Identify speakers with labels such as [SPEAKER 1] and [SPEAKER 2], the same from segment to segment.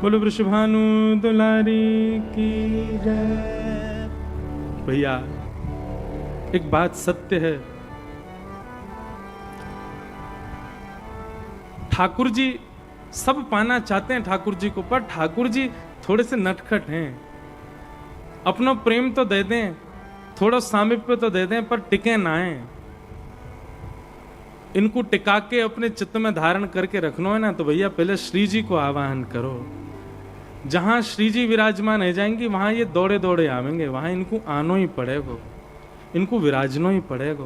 [SPEAKER 1] बोलो वृषभानु दुलारी की जय। भैया एक बात सत्य है, ठाकुर जी सब पाना चाहते हैं ठाकुर जी को, पर ठाकुर जी थोड़े से नटखट हैं। अपना प्रेम तो दे दें, थोड़ा सामीप्य तो दे दें, पर टिके ना आए। इनको टिका के अपने चित्त में धारण करके रखना है ना, तो भैया पहले श्री जी को आवाहन करो। जहां श्री जी विराजमान रह जाएंगे वहां ये दौड़े दौड़े आवेंगे, वहां इनको आनो ही पड़ेगा, इनको विराजनो ही पड़ेगा।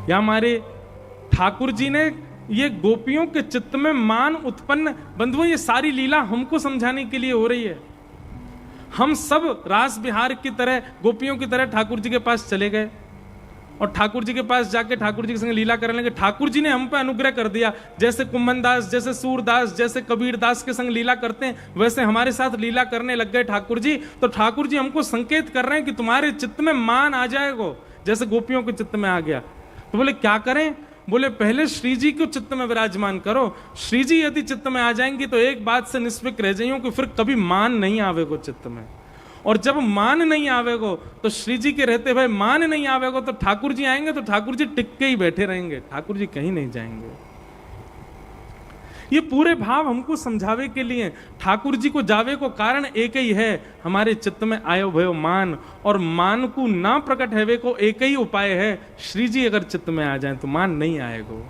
[SPEAKER 1] या हमारे ठाकुर जी ने ये गोपियों के चित्त में मान उत्पन्न, बंधुओं ये सारी लीला हमको समझाने के लिए हो रही है। हम सब रास बिहार की तरह, गोपियों की तरह ठाकुर जी के पास चले गए और ठाकुर जी के पास जाके ठाकुर जी के संग लीला करने लगे। ठाकुर जी ने हम पे अनुग्रह कर दिया, जैसे कुंभन दास, जैसे सूरदास, जैसे कबीर दास के संग लीला करते हैं, वैसे हमारे साथ लीला करने लग गए ठाकुर जी। तो ठाकुर जी हमको संकेत कर रहे हैं कि तुम्हारे चित्त में मान आ जाएगा, जैसे गोपियों के चित्त में आ गया। तो बोले क्या करें? बोले पहले श्री जी को चित्त में विराजमान करो। श्री जी यदि चित्त में आ जाएंगी तो एक बात से निष्फिक रह जाइयो कि फिर कभी मान नहीं आवेगो चित्त में। और जब मान नहीं आवेगो तो श्री जी के रहते भाई मान नहीं आवेगो तो ठाकुर जी आएंगे तो ठाकुर जी टिक के ही बैठे रहेंगे, ठाकुर जी कहीं नहीं जाएंगे। ये पूरे भाव हमको समझावे के लिए ठाकुर जी को जावे को कारण एक ही है, हमारे चित्त में आयो भयो मान, और मान को ना प्रकट हैवे को एक ही उपाय है, श्री जी अगर चित्त में आ जाए तो मान नहीं आएगो।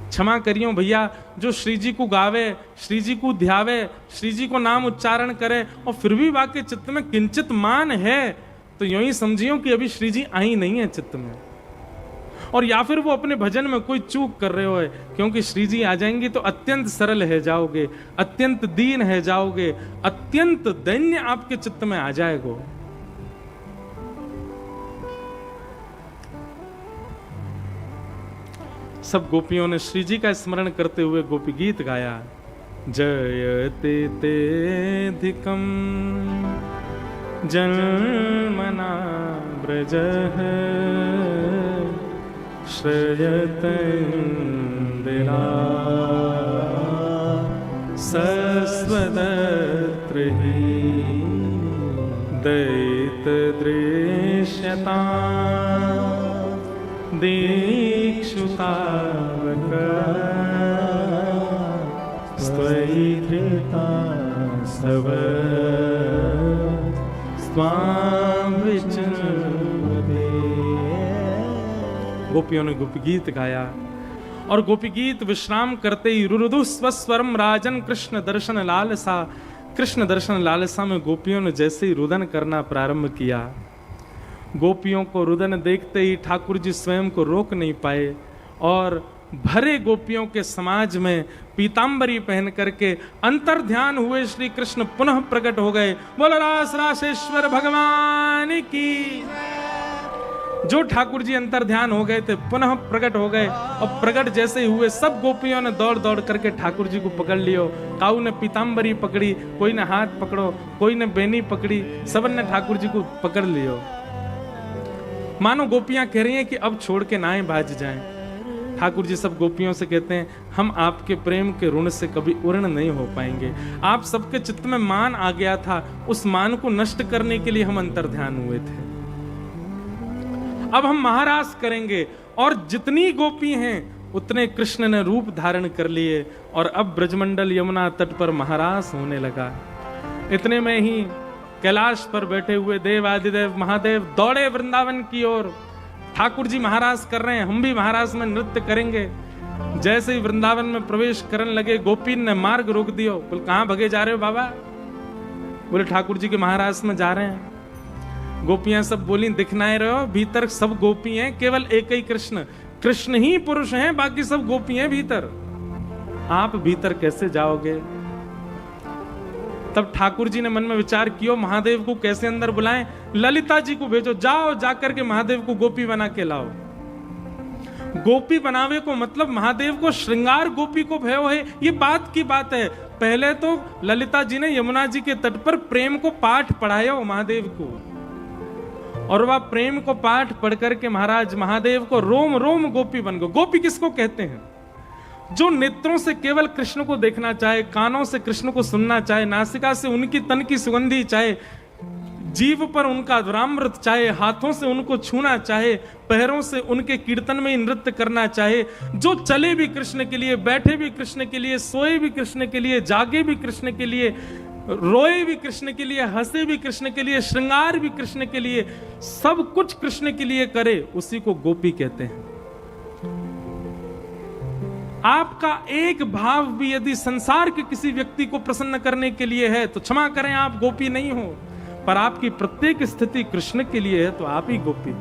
[SPEAKER 1] क्षमा करियो भैया, जो श्री जी को गावे, श्री जी को ध्यावे, श्री जी को नाम उच्चारण करे और फिर भी वाकई चित्त में किंचित मान है, तो यूं ही समझियो कि अभी श्री जी आई नहीं है चित्त में। और या फिर वो अपने भजन में कोई चूक कर रहे हो है, क्योंकि श्री जी आ जाएंगी तो अत्यंत सरल है जाओगे, अत्यंत दीन है जाओगे, अत्यंत दैन्य आपके चित्त में आ जाएगा। सब गोपियों ने श्री जी का स्मरण करते हुए गोपी गीत गाया। जयते तेधिकम जन्मना ब्रजः श्रयत इंदिरा सस्वदत्र ही दैत दृश्यता दीक्षुतावक स्वयि धृता सव स्वाम विचरते। गोपियों ने गोपी गीत गाया और गोपी गीत विश्राम करते ही रुरुदु स्वस्वरम राजन कृष्ण दर्शन लालसा। कृष्ण दर्शन लालसा में गोपियों ने जैसे ही रुदन करना प्रारंभ किया, गोपियों को रुदन देखते ही ठाकुर जी स्वयं को रोक नहीं पाए और भरे गोपियों के समाज में पीतांबरी पहन करके अंतर ध्यान हुए श्री कृष्ण पुनः प्रकट हो गए। बोलो रास रासेश्वर भगवान की। जो ठाकुर जी अंतर ध्यान हो गए थे पुनः प्रकट हो गए और प्रकट जैसे ही हुए सब गोपियों ने दौड़ दौड़ करके ठाकुर जी को पकड़ लियो। काऊ ने पीतांबरी पकड़ी, कोई ने हाथ पकड़ो, कोई ने बेनी पकड़ी, सबन ने ठाकुर जी को पकड़ लियो। मानो गोपियां कह रही हैं कि अब छोड़ के ना भाज जाएं। ठाकुर जी सब गोपियों से कहते हैं हम आपके प्रेम के ऋण से कभी उर्ण नहीं हो पाएंगे। आप सबके चित्त में मान आ गया था, उस मान को नष्ट करने के लिए हम अंतर ध्यान हुए थे। अब हम महारास करेंगे और जितनी गोपी हैं उतने कृष्ण ने रूप धारण कर लिए और अब ब्रजमंडल यमुना तट पर महारास होने लगा। इतने में ही कैलाश पर बैठे हुए देव आदिदेव महादेव दौड़े वृंदावन की ओर। ठाकुर जी महाराज कर रहे हैं, हम भी महाराज में नृत्य करेंगे। जैसे ही वृंदावन में प्रवेश करने लगे गोपीन ने मार्ग रोक दियो। बोले कहां भगे जा रहे हो बाबा? बोले ठाकुर जी के महाराज में जा रहे हैं। गोपियां सब बोली दिखनाए रहो, भीतर सब गोपी हैं, केवल एक ही कृष्ण, कृष्ण ही पुरुष हैं, बाकी सब गोपी हैं भीतर। आप भीतर कैसे जाओगे? तब ठाकुर जी ने मन में विचार किया महादेव को कैसे अंदर बुलाएं। ललिता जी को भेजो, जाओ जाकर के महादेव को गोपी बना के लाओ। गोपी बनावे को मतलब महादेव को श्रृंगार गोपी को भयो है, ये बात की बात है। पहले तो ललिता जी ने यमुना जी के तट पर प्रेम को पाठ पढ़ाया महादेव को, और वह प्रेम को पाठ पढ़ करके महाराज महादेव को रोम रोम गोपी बन गए। गोपी किसको कहते हैं? जो नेत्रों से केवल कृष्ण को देखना चाहे, कानों से कृष्ण को सुनना चाहे, नासिका से उनकी तन की सुगंधी चाहे, जीव पर उनका अधरामृत चाहे, हाथों से उनको छूना चाहे, पैरों से उनके कीर्तन में नृत्य करना चाहे, जो चले भी कृष्ण के लिए, बैठे भी कृष्ण के लिए, सोए भी कृष्ण के लिए, जागे भी कृष्ण के लिए, रोए भी कृष्ण के लिए, हंसे भी कृष्ण के लिए, श्रृंगार भी कृष्ण के लिए, सब कुछ कृष्ण के लिए करे, उसी को गोपी कहते हैं। आपका एक भाव भी यदि संसार के किसी व्यक्ति को प्रसन्न करने के लिए है तो क्षमा करें, आप गोपी नहीं हो। पर आपकी प्रत्येक स्थिति कृष्ण के लिए है तो आप ही गोपी।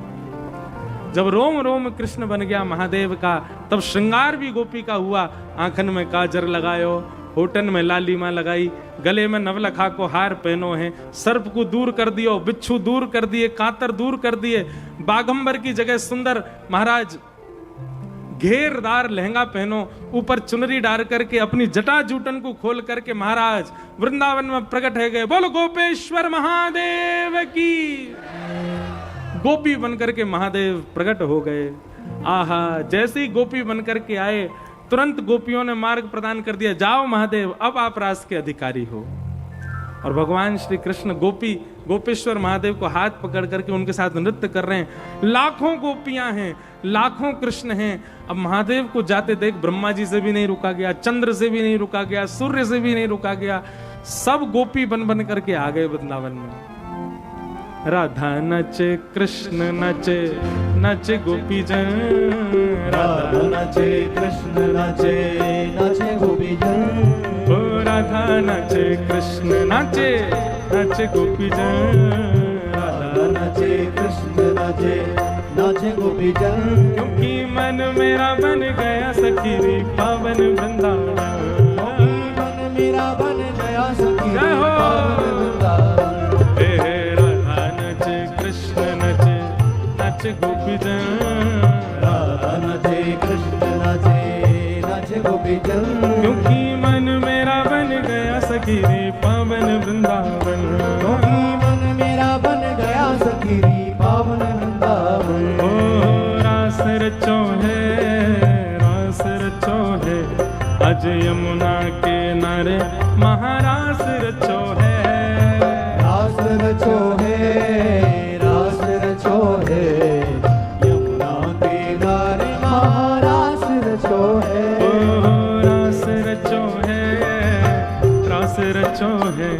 [SPEAKER 1] जब रोम रोम कृष्ण बन गया महादेव का, तब श्रृंगार भी गोपी का हुआ। आंखन में काजर लगायो, होठन में लालिमा लगाई, गले में नवलखा को हार पहनो है, सर्प को दूर कर दियो, बिच्छू दूर कर दिए, कातर दूर कर दिए, बागंबर की जगह सुंदर महाराज घेरदार लहंगा पहनो, ऊपर चुनरी डाल करके अपनी जटा जूटन को खोल करके महाराज वृंदावन में प्रकट है गए। बोलो गोपेश्वर महादेव की। गोपी बनकर के महादेव प्रकट हो गए। आहा, जैसे ही गोपी बनकर के आए, तुरंत गोपियों ने मार्ग प्रदान कर दिया, जाओ महादेव, अब आप रास के अधिकारी हो। और भगवान श्री कृष्ण गोपेश्वर महादेव को हाथ पकड़ करके उनके साथ नृत्य कर रहे हैं। लाखों गोपियां हैं, लाखों कृष्ण हैं। अब महादेव को जाते देख ब्रह्मा जी से भी नहीं रुका गया, चंद्र से भी नहीं रुका गया, सूर्य से भी नहीं रुका गया, सब गोपी बन बन करके आ गए वृंदावन में। राधा नचे कृष्ण नचे, नचे गोपी जन,
[SPEAKER 2] राधा नचे कृष्ण नचे, नचे गोपी जन।
[SPEAKER 1] राधा नचे कृष्ण नाचे, नाचे गोपी जन।
[SPEAKER 2] राधा नचे कृष्ण नाचे, नाचे गोपी जन।
[SPEAKER 1] क्योंकि मन मेरा बन गया सखी रे पावन वृंदावन,
[SPEAKER 2] मन मेरा बन गया सखी रे पावन वृंदावन।
[SPEAKER 1] हे राधा नचे कृष्ण नचे, नाचे गोपी जन।
[SPEAKER 2] राधा नचे कृष्ण नाचे, नाचे गोपी जन।
[SPEAKER 1] क्योंकि मन मेरा बन गया सखी रे पावन वृंदावन,
[SPEAKER 2] क्योंकि मन मेरा बन गया सखी रे पावन वृंदावन।
[SPEAKER 1] ओ रास रचो है, रास रचो है, अज यमुना के नारे महारास रचो है।
[SPEAKER 2] रास रचो है, रास रचो है, यमुना के नारे महारास रचो है।
[SPEAKER 1] रास रचो है,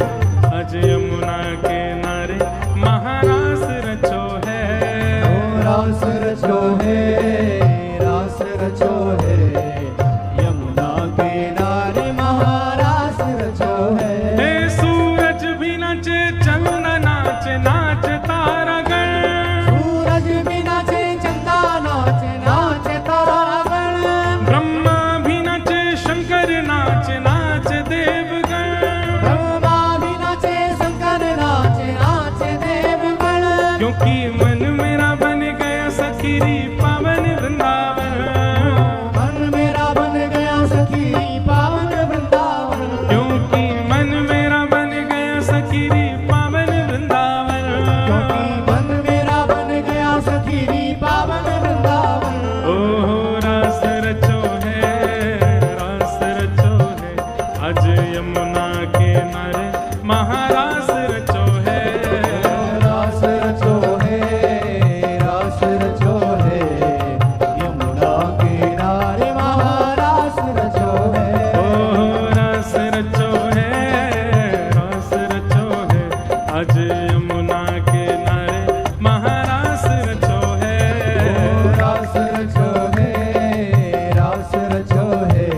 [SPEAKER 1] अज यमुना के नारे महारास रचो है।
[SPEAKER 2] रास रचो है, रास रचो है, यमुना के नारे महारास रचो है।
[SPEAKER 1] हे सूरज भी नाचे, चंद्र नाचे, नाचे तारागण।
[SPEAKER 2] सूरज भी नाचे, चंदा नाचे, नाचे तारागण।
[SPEAKER 1] ब्रह्मा भी नाचे, शंकर नाचे, नाचे देवगण।
[SPEAKER 2] ब्रह्मा भी नाचे, शंकर नाचे, नाचे देवगण।
[SPEAKER 1] क्योंकि मन मेरा बन गया सखी रे पावन वृंदावन,
[SPEAKER 2] मन मेरा बन गया सखी पावन वृंदावन।
[SPEAKER 1] क्योंकि मन मेरा बन गया सखी रे पावन वृंदावन।
[SPEAKER 2] क्योंकि मन मेरा बन गया सखी पावन वृंदावन।
[SPEAKER 1] ओ रास रचो है, रास रचो है, अज यमुना के नारे महारास रचो है।
[SPEAKER 2] रास रचो है, रास रचो है, यमुना के नारे महारास रचो है।
[SPEAKER 1] ओ रास रचो है, रास रचो है, अज यमुना के नारे महारास रचो है।
[SPEAKER 2] रास रचो है, रास रचो है,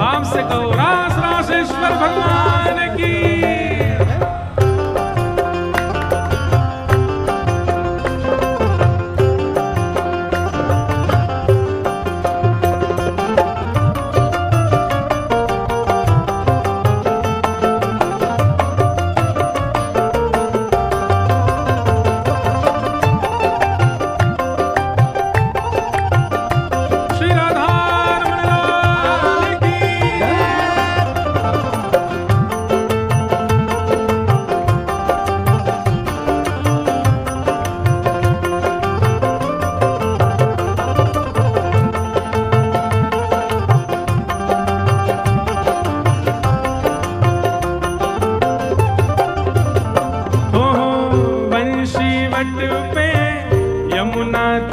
[SPEAKER 1] आपसे कहो रास रासेश्वर भगवान की। श्री राधा रमण लाल की।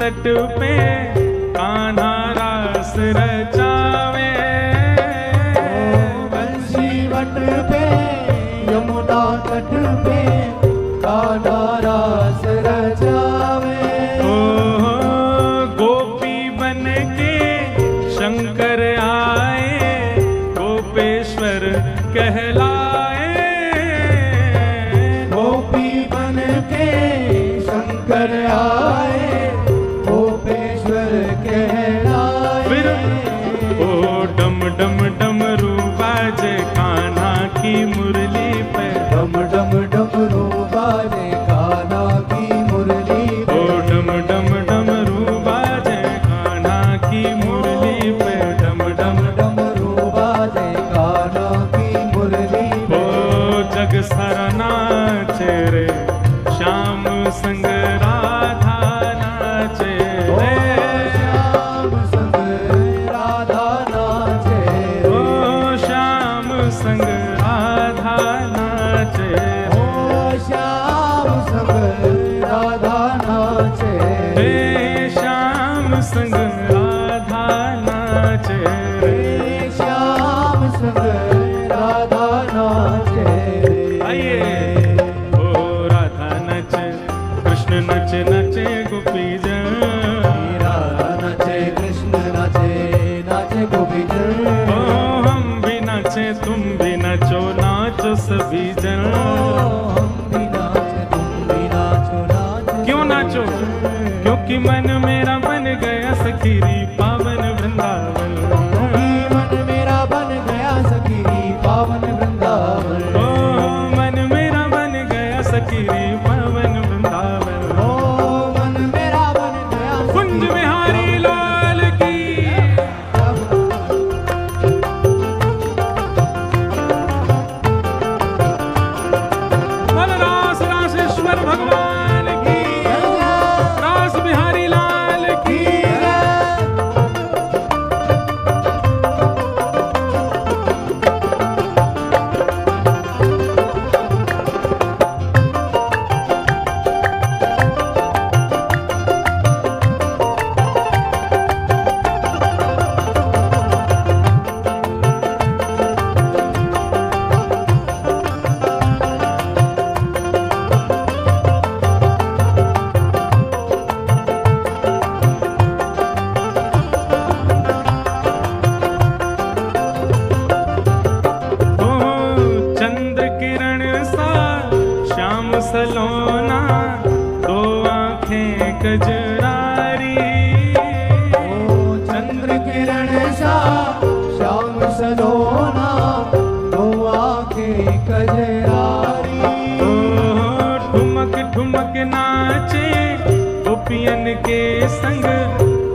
[SPEAKER 1] तट पे कान्हा रास रचावे।
[SPEAKER 2] बंसी वट पे यमुना तट पे कान्हा रास रचावे।
[SPEAKER 1] गोपी बन के शंकर आए, गोपेश्वर कहलाए।
[SPEAKER 2] गोपी बन के शंकर आए, गोपेश्वर कहलाए।
[SPEAKER 1] फिर डम डम डमरू बाजे कान्हा की मुरली पे।
[SPEAKER 2] डम डम डमरू बाजे कान्हा की मुरली पे।
[SPEAKER 1] डम डम डमरू बाजे कान्हा की मुरली पे। डम डम
[SPEAKER 2] डमरू बाजे कान्हा की मुरली पे।
[SPEAKER 1] जग सारा नाचे रे, श्याम संग राधा नाचे रे।
[SPEAKER 2] श्याम संग राधा नाचे।
[SPEAKER 1] श्याम संग राधा नाचे।
[SPEAKER 2] श्याम संग राधा नाचे।
[SPEAKER 1] श्याम संग राधा नाचे।
[SPEAKER 2] श्याम संग राधा नाचे।
[SPEAKER 1] आइए राधा नचे, कृष्ण नचे नचे गोपी जन।
[SPEAKER 2] राधा नाचे, कृष्ण नाचे, नाचे गोपी जन।
[SPEAKER 1] हम भी नाचे, तुम भी नाचो, नाचो सभी जन।
[SPEAKER 2] हम भी नाचे, तुम भी नाचो, नाचो।
[SPEAKER 1] क्यों नाचो? क्योंकि मन मेरा बन गया सखीरी पावन वृंदावन।
[SPEAKER 2] मन मेरा बन गया सखीरी पावन वृंदावन।
[SPEAKER 1] मन मेरा बन गया सखीरी पावन वृंदावन।
[SPEAKER 2] मन मेरा बन गया
[SPEAKER 1] कुंज बिहारी लाल की। रास रासेश्वर भगवान की। रास बिहारी लाल की। चंद्र किरण सा श्याम सलोना, दो आंखें कजरारी।
[SPEAKER 2] चंद्र किरण सा श्याम सलोना, दो आंखें कजरारी।
[SPEAKER 1] ठुमक ठुमक नाचे गोपियन के संग,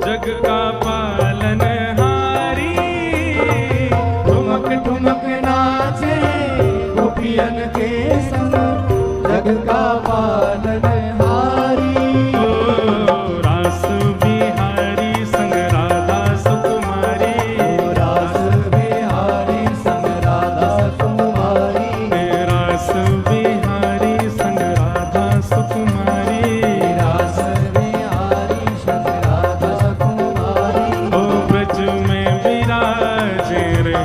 [SPEAKER 1] जग का पालन हारी।
[SPEAKER 2] ठुमक ठुमक नाचे गोपियन के संग, जग का पालन हारी।
[SPEAKER 1] रास बिहारी संग राधा सुकुमारी।
[SPEAKER 2] रास बिहारी संग राधा सुकुमारी।
[SPEAKER 1] रास बिहारी संग राधा सुकुमारी।
[SPEAKER 2] रास बिहारी संग राधा सुकुमारी।
[SPEAKER 1] ब्रज में विराजे रे,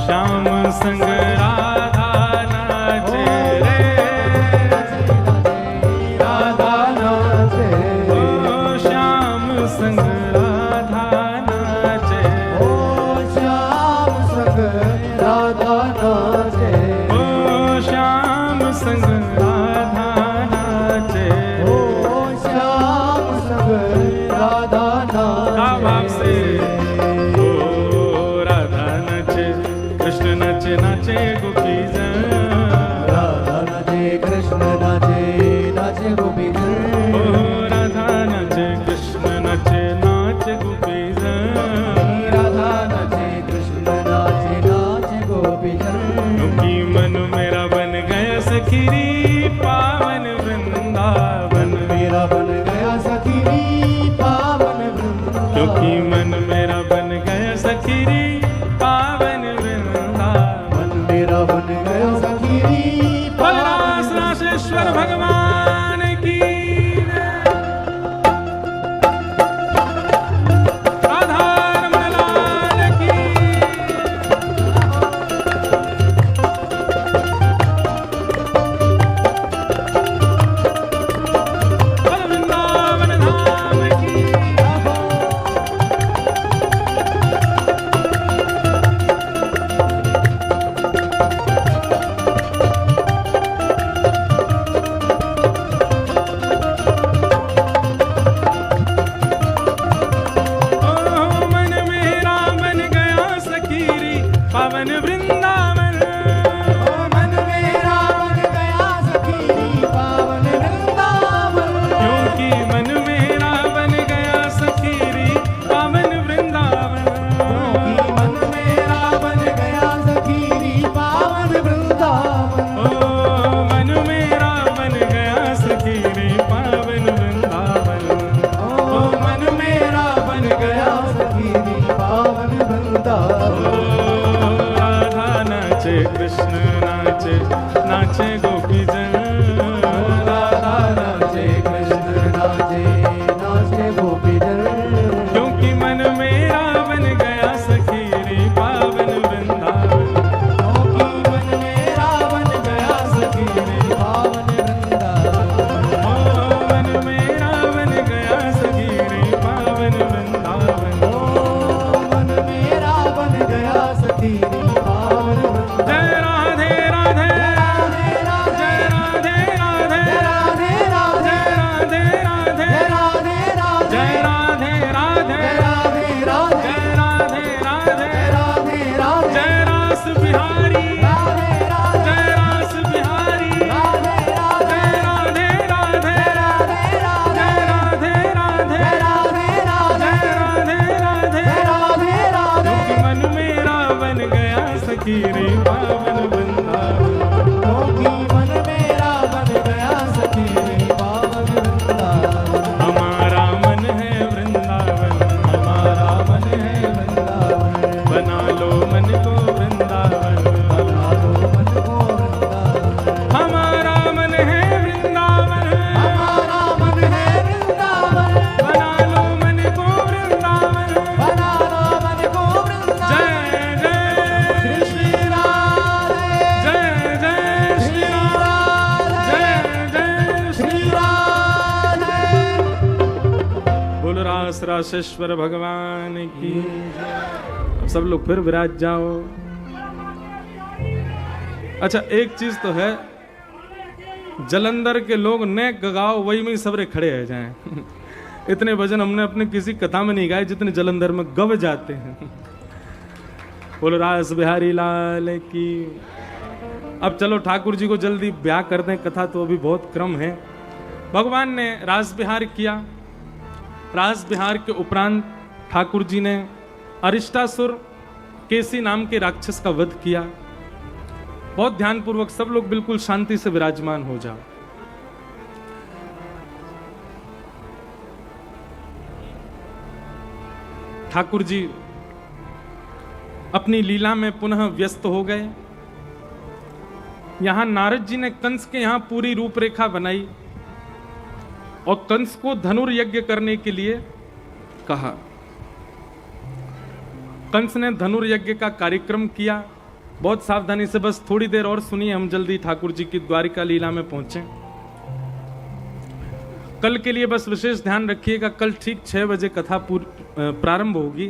[SPEAKER 1] श्याम संग राधा नाचे रे।
[SPEAKER 2] राधा नाचे।
[SPEAKER 1] श्याम संग राधा नाचे।
[SPEAKER 2] श्याम संग राधा नाचे।
[SPEAKER 1] श्याम संग राधा नाचे।
[SPEAKER 2] श्याम संग राधा
[SPEAKER 1] का भाव
[SPEAKER 2] नाचे।
[SPEAKER 1] से राधा नाचे, कृष्ण नाचे नाचे गोपी जन।
[SPEAKER 2] राधा नाचे, कृष्ण नाचे, नाचे गोपी जन।
[SPEAKER 1] राधा नाचे, कृष्ण नाचे नाचे गोपी जन।
[SPEAKER 2] राधा नाचे, कृष्ण नाचे, नाचे गोपी जन।
[SPEAKER 1] क्योंकि मन मेरा बन गया सखीरी पावन वृंदावन।
[SPEAKER 2] मेरा बन गया सखीरी पावन वृंदावन।
[SPEAKER 1] क्योंकि मन मेरा बन गया सखीरी पावन वृंदावन।
[SPEAKER 2] मन मेरा बन गया
[SPEAKER 1] पावन वृंदावन।
[SPEAKER 2] ओ मन मेरा बन गया सखी पावन वृंदावन।
[SPEAKER 1] क्योंकि मन मेरा बन गया सखी पावन वृंदावन।
[SPEAKER 2] क्योंकि मन मेरा बन गया सखी पावन वृंदावन।
[SPEAKER 1] ओ मन मेरा बन गया सखी पावन वृंदावन।
[SPEAKER 2] ओ मन मेरा बन गया सखी पावन वृंदावन।
[SPEAKER 1] राधा नाचे कृष्ण नाचे नाचे गोपी जन।
[SPEAKER 2] राधा नाचे कृष्ण नाचे नाचे गोपी जन।
[SPEAKER 1] क्योंकि मन मेरा बन गया सखी पावन वृंदावन।
[SPEAKER 2] क्योंकि मन मेरा बन गया सखी पावन वृंदावन।
[SPEAKER 1] ओ मन मेरा बन गया सखी पावन वृंदावन।
[SPEAKER 2] ओ मन मेरा बन गया सखी पावन वृंदावन।
[SPEAKER 1] जय राधे राधे जय राधे राधे
[SPEAKER 2] राधे राधे
[SPEAKER 1] जय राधे राधे
[SPEAKER 2] राधे राधे
[SPEAKER 1] जय राधे राधे
[SPEAKER 2] राधे राधे
[SPEAKER 1] जय राधे राधे
[SPEAKER 2] राधे राधे
[SPEAKER 1] जय रास बिहारी
[SPEAKER 2] राधे राधे
[SPEAKER 1] जय रास बिहारी
[SPEAKER 2] राधे राधे
[SPEAKER 1] जय राधे राधे
[SPEAKER 2] राधे राधे
[SPEAKER 1] जय राधे राधे
[SPEAKER 2] राधे राधे
[SPEAKER 1] जय राधे राधे
[SPEAKER 2] राधे राधे।
[SPEAKER 1] क्योंकि मन मेरा बन गया सखी पावन वृंदावन।
[SPEAKER 2] क्योंकि मन मेरा बन गया सखी पावन वृंदावन।
[SPEAKER 1] हमारा मन है वृंदावन।
[SPEAKER 2] हमारा मन है वृंदावन।
[SPEAKER 1] बना लो मन को वृंदावन।
[SPEAKER 2] बना लो मन को वृंदावन।
[SPEAKER 1] हमारा मन है वृंदावन।
[SPEAKER 2] हमारा मन है वृंदावन।
[SPEAKER 1] बना लो मन को वृंदावन।
[SPEAKER 2] बना लो मन को वृंदावन।
[SPEAKER 1] जय जय
[SPEAKER 2] श्री राधे
[SPEAKER 1] जय जय श्री राम जय जय श्री
[SPEAKER 2] श्री राधे।
[SPEAKER 1] बोल रास रासेश्वर भगवान की। अब सब लोग फिर विराज जाओ। अच्छा एक चीज तो है, जलंधर के लोग ने गगाओ वही में ही सबरे खड़े रह जाएं। इतने भजन हमने अपने किसी कथा में नहीं गाए जितने जलंधर में गव जाते हैं। बोलो रास बिहारी लाल की। अब चलो ठाकुर जी को जल्दी ब्याह कर दें, कथा तो अभी बहुत क्रम है। भगवान ने रास बिहार किया। रास बिहार के उपरांत ठाकुर जी ने अरिष्टासुर केसी नाम के राक्षस का वध किया। बहुत ध्यानपूर्वक सब लोग बिल्कुल शांति से विराजमान हो जाओ। ठाकुर जी अपनी लीला में पुनः व्यस्त हो गए। यहां नारद जी ने कंस के यहां पूरी रूपरेखा बनाई और कंस को धनुर्यज्ञ करने के लिए कहा। कंस ने धनुर्यज्ञ का कार्यक्रम किया। बहुत सावधानी से, बस थोड़ी देर और सुनिए, हम जल्दी ठाकुर जी की द्वारिका लीला में पहुंचे। कल के लिए बस विशेष ध्यान रखिएगा, कल ठीक 6 बजे कथा प्रारंभ होगी।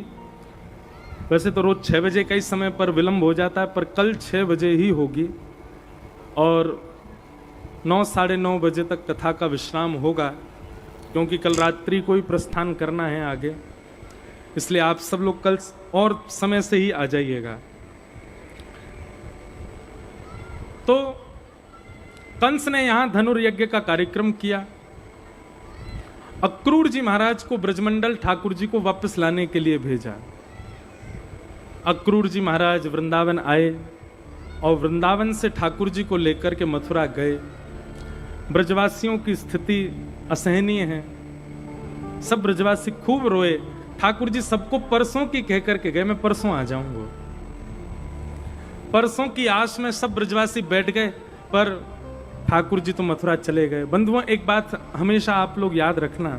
[SPEAKER 1] वैसे तो रोज 6 बजे का ही समय पर विलंब हो जाता है, पर कल 6 बजे ही होगी और 9 साढ़े 9 बजे तक कथा का विश्राम होगा, क्योंकि कल रात्रि को ही प्रस्थान करना है आगे। इसलिए आप सब लोग कल और समय से ही आ जाइएगा। तो कंस ने यहां धनुर्यज्ञ का कार्यक्रम किया। अक्रूर जी महाराज को ब्रजमंडल ठाकुर जी को वापस लाने के लिए भेजा। अक्रूर जी महाराज वृंदावन आए और वृंदावन से ठाकुर जी को लेकर के मथुरा गए। ब्रजवासियों की स्थिति असहनीय है। सब ब्रजवासी खूब रोए। ठाकुर जी सबको परसों की कह करके गए, मैं परसों आ जाऊंगा। परसों की आस में सब ब्रजवासी बैठ गए, पर ठाकुर जी तो मथुरा चले गए। बंधुओं, एक बात हमेशा आप लोग याद रखना,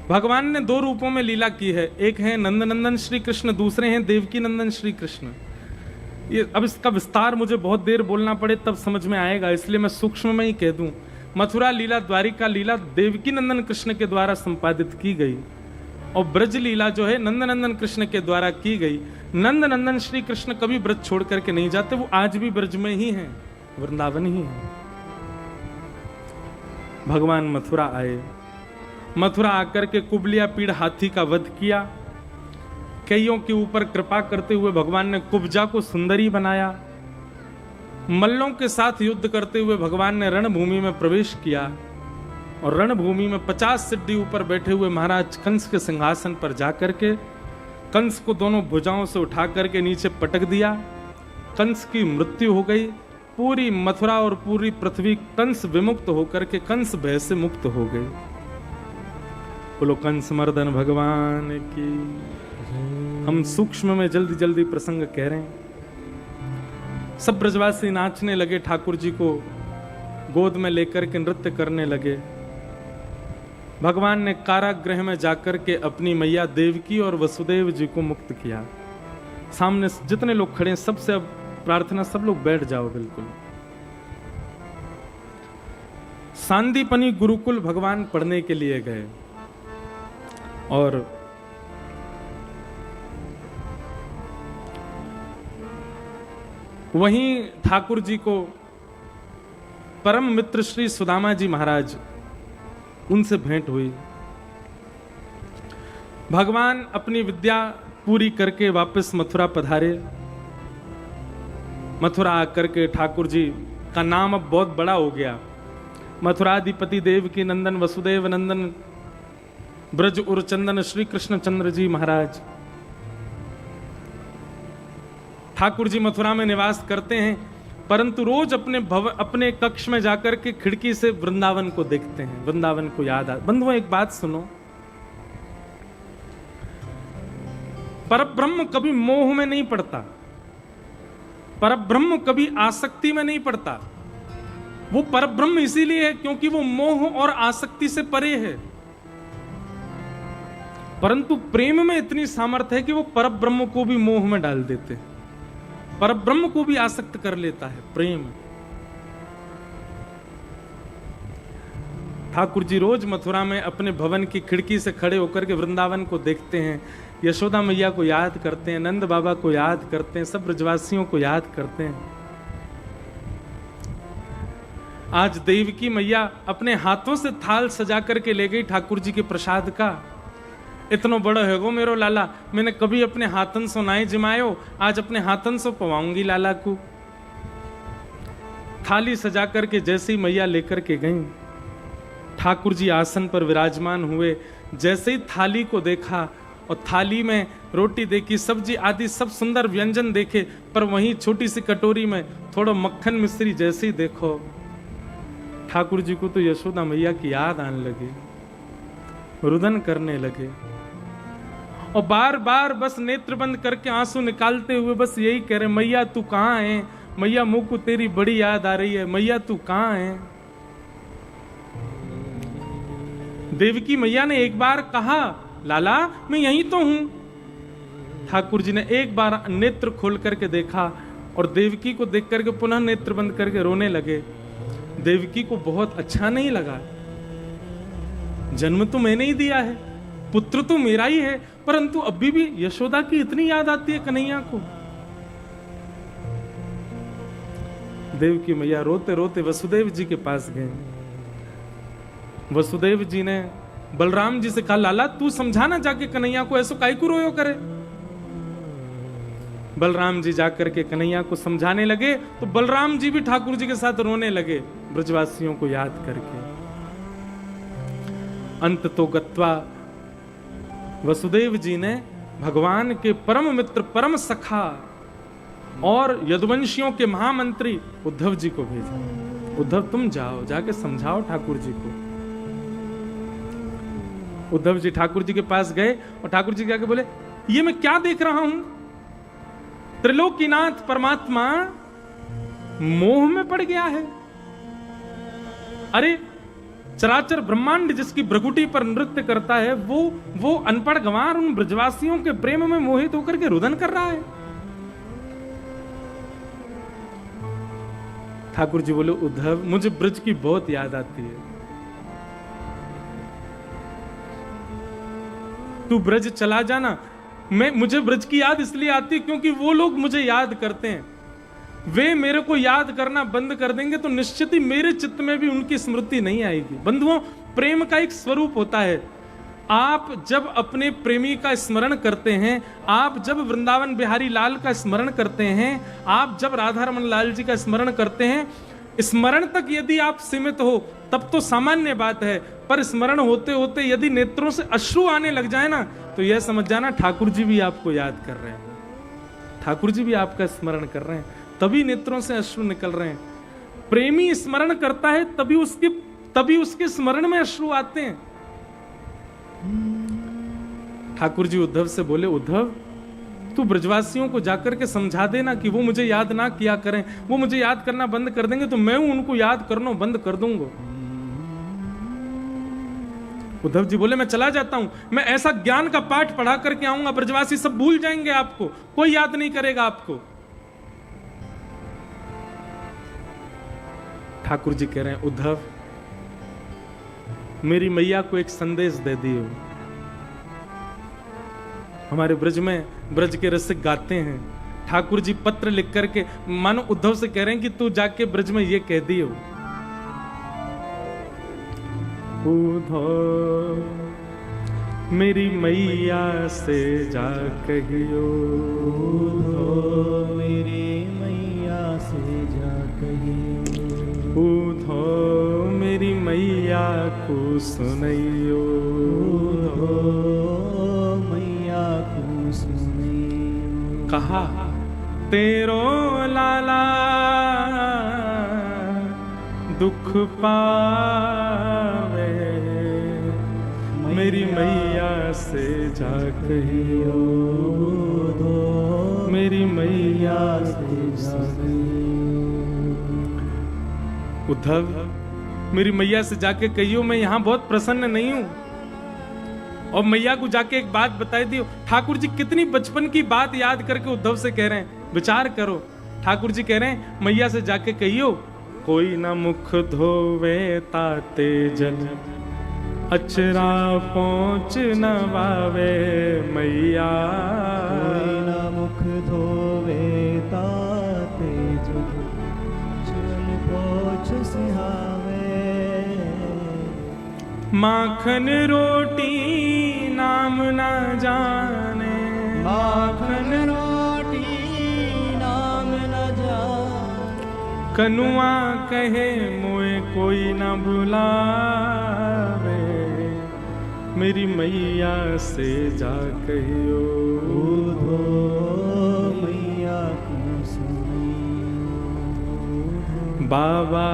[SPEAKER 1] भगवान ने 2 रूपों में लीला की है। एक है नंदनंदन श्री कृष्ण, दूसरे हैं देवकी नंदन श्री कृष्ण। ये अब इसका विस्तार मुझे बहुत देर बोलना पड़े तब समझ में आएगा, इसलिए मैं सूक्ष्म में ही कह दूं। मथुरा लीला, द्वारिका लीला देवकी नंदन कृष्ण के द्वारा संपादित की गई और ब्रज लीला जो है नंदनंदन कृष्ण के द्वारा की गई। नंदनंदन श्री कृष्ण कभी ब्रज छोड़ करके नहीं जाते, वो आज भी ब्रज में ही हैं, वृंदावन ही है। भगवान मथुरा आए। मथुरा आकर के कुबलिया पीड़ हाथी का वध किया। कईयों के ऊपर कृपा करते हुए भगवान ने कुब्जा को सुंदरी बनाया। मल्लों के साथ युद्ध करते हुए भगवान ने रणभूमि में प्रवेश किया और रणभूमि में 50 सिद्धि ऊपर बैठे हुए महाराज कंस के सिंहासन पर जाकर के कंस को दोनों भुजाओं से उठा करके नीचे पटक दिया। कंस की मृत्यु हो गई। पूरी मथुरा और पूरी पृथ्वी कंस विमुक्त होकर के कंस भय से मुक्त हो गई। बोलो कंस मर्दन भगवान की। हम सूक्ष्म में जल्दी जल्दी प्रसंग कह रहे हैं। सब ब्रजवासी नाचने लगे, ठाकुर जी को गोद में लेकर के नृत्य करने लगे। भगवान ने कारागृह में जाकर के अपनी मैया देवकी और वसुदेव जी को मुक्त किया। सामने जितने लोग खड़े हैं सबसे अब प्रार्थना, सब लोग बैठ जाओ बिल्कुल। सांदीपनी गुरुकुल भगवान पढ़ने के लिए गए और वहीं ठाकुर जी को परम मित्र श्री सुदामा जी महाराज, उनसे भेंट हुई। भगवान अपनी विद्या पूरी करके वापस मथुरा पधारे। मथुरा आकर के ठाकुर जी का नाम अब बहुत बड़ा हो गया। मथुराधिपति देव की नंदन वसुदेव नंदन ब्रज उरचंदन श्री कृष्ण चंद्र जी महाराज ठाकुर जी मथुरा में निवास करते हैं, परंतु रोज अपने कक्ष में जाकर के खिड़की से वृंदावन को देखते हैं, वृंदावन को याद आता। बंधुओं एक बात सुनो, परब्रह्म कभी मोह में नहीं पड़ता, परब्रह्म कभी आसक्ति में नहीं पड़ता। वो परब्रह्म इसीलिए है क्योंकि वो मोह और आसक्ति से परे है। परंतु प्रेम में इतनी सामर्थ्य है कि वो परब्रह्म को भी मोह में डाल देते हैं, परब्रह्म को भी आसक्त कर लेता है प्रेम। ठाकुर जी रोज मथुरा में अपने भवन की खिड़की से खड़े होकर के वृंदावन को देखते हैं, यशोदा मैया को याद करते हैं, नंद बाबा को याद करते हैं, सब ब्रजवासियों को याद करते हैं। आज देवकी मैया अपने हाथों से थाल सजा करके ले गई ठाकुर जी के प्रसाद का। इतनो बड़ो हैगो मेरो लाला, मैंने कभी अपने हाथन सो नाई जिमायो, आज अपने हाथन सो पवाऊंगी लाला को। थाली सजा करके जैसे ही मैया लेकर के गई, ठाकुर जी आसन पर विराजमान हुए। जैसे ही थाली को देखा और थाली में रोटी देखी, सब्जी आदि सब सुंदर व्यंजन देखे, पर वहीं छोटी सी कटोरी में थोड़ा मक्खन मिश्री जैसे ही देखो, ठाकुर जी को तो यशोदा मैया की याद आने लगी, रुदन करने लगे और बार बार बस नेत्र बंद करके आंसू निकालते हुए बस यही कह रहे, मैया तू कहां है, मैया मुंह को तेरी बड़ी याद आ रही है, मैया तू कहां है। देवकी मैया ने एक बार कहा, लाला मैं यहीं तो हूं। ठाकुर जी ने एक बार नेत्र खोल करके देखा और देवकी को देख करके पुनः नेत्र बंद करके रोने लगे। देवकी को बहुत अच्छा नहीं लगा। जन्म तो मैंने ही दिया है, पुत्र तो मेरा ही है, परंतु अभी भी यशोदा की इतनी याद आती है कन्हैया को। देवकी मैया रोते रोते वसुदेव जी के पास गए। वसुदेव जी ने बलराम जी से कहा, लाला तू समझाना जाके कन्हैया को, ऐसो काहे को रोयो करे। बलराम जी जाकर के कन्हैया को समझाने लगे तो बलराम जी भी ठाकुर जी के साथ रोने लगे, ब्रजवासियों को याद करके। अंत तो गत्वा वसुदेव जी ने भगवान के परम मित्र, परम सखा और यदुवंशियों के महामंत्री उद्धव जी को भेजा। उद्धव तुम जाओ, जाके समझाओ ठाकुर जी को। उद्धव जी ठाकुर जी के पास गए और ठाकुर जी जाके बोले, ये मैं क्या देख रहा हूं, त्रिलोकीनाथ परमात्मा मोह में पड़ गया है। अरे चराचर ब्रह्मांड जिसकी भ्रगुटी पर नृत्य करता है, वो अनपढ़ गंवार उन ब्रजवासियों के प्रेम में मोहित होकर के रुदन कर रहा है। ठाकुर जी बोले, उद्धव मुझे ब्रज की बहुत याद आती है, तू ब्रज चला जाना। मुझे ब्रज की याद इसलिए आती क्योंकि वो लोग मुझे याद करते हैं, वे मेरे को याद करना बंद कर देंगे तो निश्चित ही मेरे चित्त में भी उनकी स्मृति नहीं आएगी। बंधुओं, प्रेम का एक स्वरूप होता है, आप जब अपने प्रेमी का स्मरण करते हैं, आप जब वृंदावन बिहारी लाल का स्मरण करते हैं, आप जब राधा रमन लाल जी का स्मरण करते हैं, स्मरण तक यदि आप सीमित हो तब तो सामान्य बात है, पर स्मरण होते होते यदि नेत्रों से अश्रु आने लग जाए ना, तो यह समझ जाना ठाकुर जी भी आपको याद कर रहे हैं, ठाकुर जी भी आपका स्मरण कर रहे हैं, तभी नेत्रों से अश्रु निकल रहे हैं। प्रेमी स्मरण करता है तभी उसके स्मरण में अश्रु आते हैं। ठाकुर जी उद्धव से बोले, उद्धव तू ब्रजवासियों को जाकर के समझा देना कि वो मुझे याद ना किया करें, वो मुझे याद करना बंद कर देंगे तो मैं उनको याद करना बंद कर दूंगा। उद्धव जी बोले, मैं चला जाता हूं, मैं ऐसा ज्ञान का पाठ पढ़ा करके आऊंगा, ब्रजवासी सब भूल जाएंगे आपको, कोई याद नहीं करेगा आपको। ठाकुर जी कह रहे हैं, उद्धव मेरी मैया को एक संदेश दे दियो। हमारे ब्रज में ब्रज के रसिक गाते हैं, ठाकुर जी पत्र लिख करके मानो उद्धव से कह रहे हैं कि तू जाके ब्रज में ये कह दियो, उद्धव मेरी मैया से जा कहियो,
[SPEAKER 2] उद्धव मेरी मैया से जा कहियो,
[SPEAKER 1] उद्धव मेरी मैया को सुनैयो,
[SPEAKER 2] उद्धव मैया को सुनैयो।
[SPEAKER 1] कहा तेरो लाला दुख पावे, मेरी मैया से जा कहियो, मेरी मैया से जा कहियो। उद्धव मेरी मैया से जाके कहियो मैं यहां बहुत प्रसन्न नहीं हूं, और मैया को जाके एक बात बताई दियो। ठाकुर जी कितनी बचपन की बात याद करके उद्धव से कह रहे हैं, विचार करो। ठाकुर जी कह रहे हैं मैया से जाके कहियो, कोई ना मुख धोवे ताते जल, अचरा पहुंच न पावे मैया,
[SPEAKER 2] कोई ना मुख धोवे ताते जल, चल पहुंच सिहावे।
[SPEAKER 1] माखन रोटी नाम ना जाने,
[SPEAKER 2] माखन रोटी नाम न जाने,
[SPEAKER 1] कनुआ कहे मोए कोई ना बुलावे, मेरी मैया से जा कहियो,
[SPEAKER 2] उद्धव मैया को सुनियो।
[SPEAKER 1] बाबा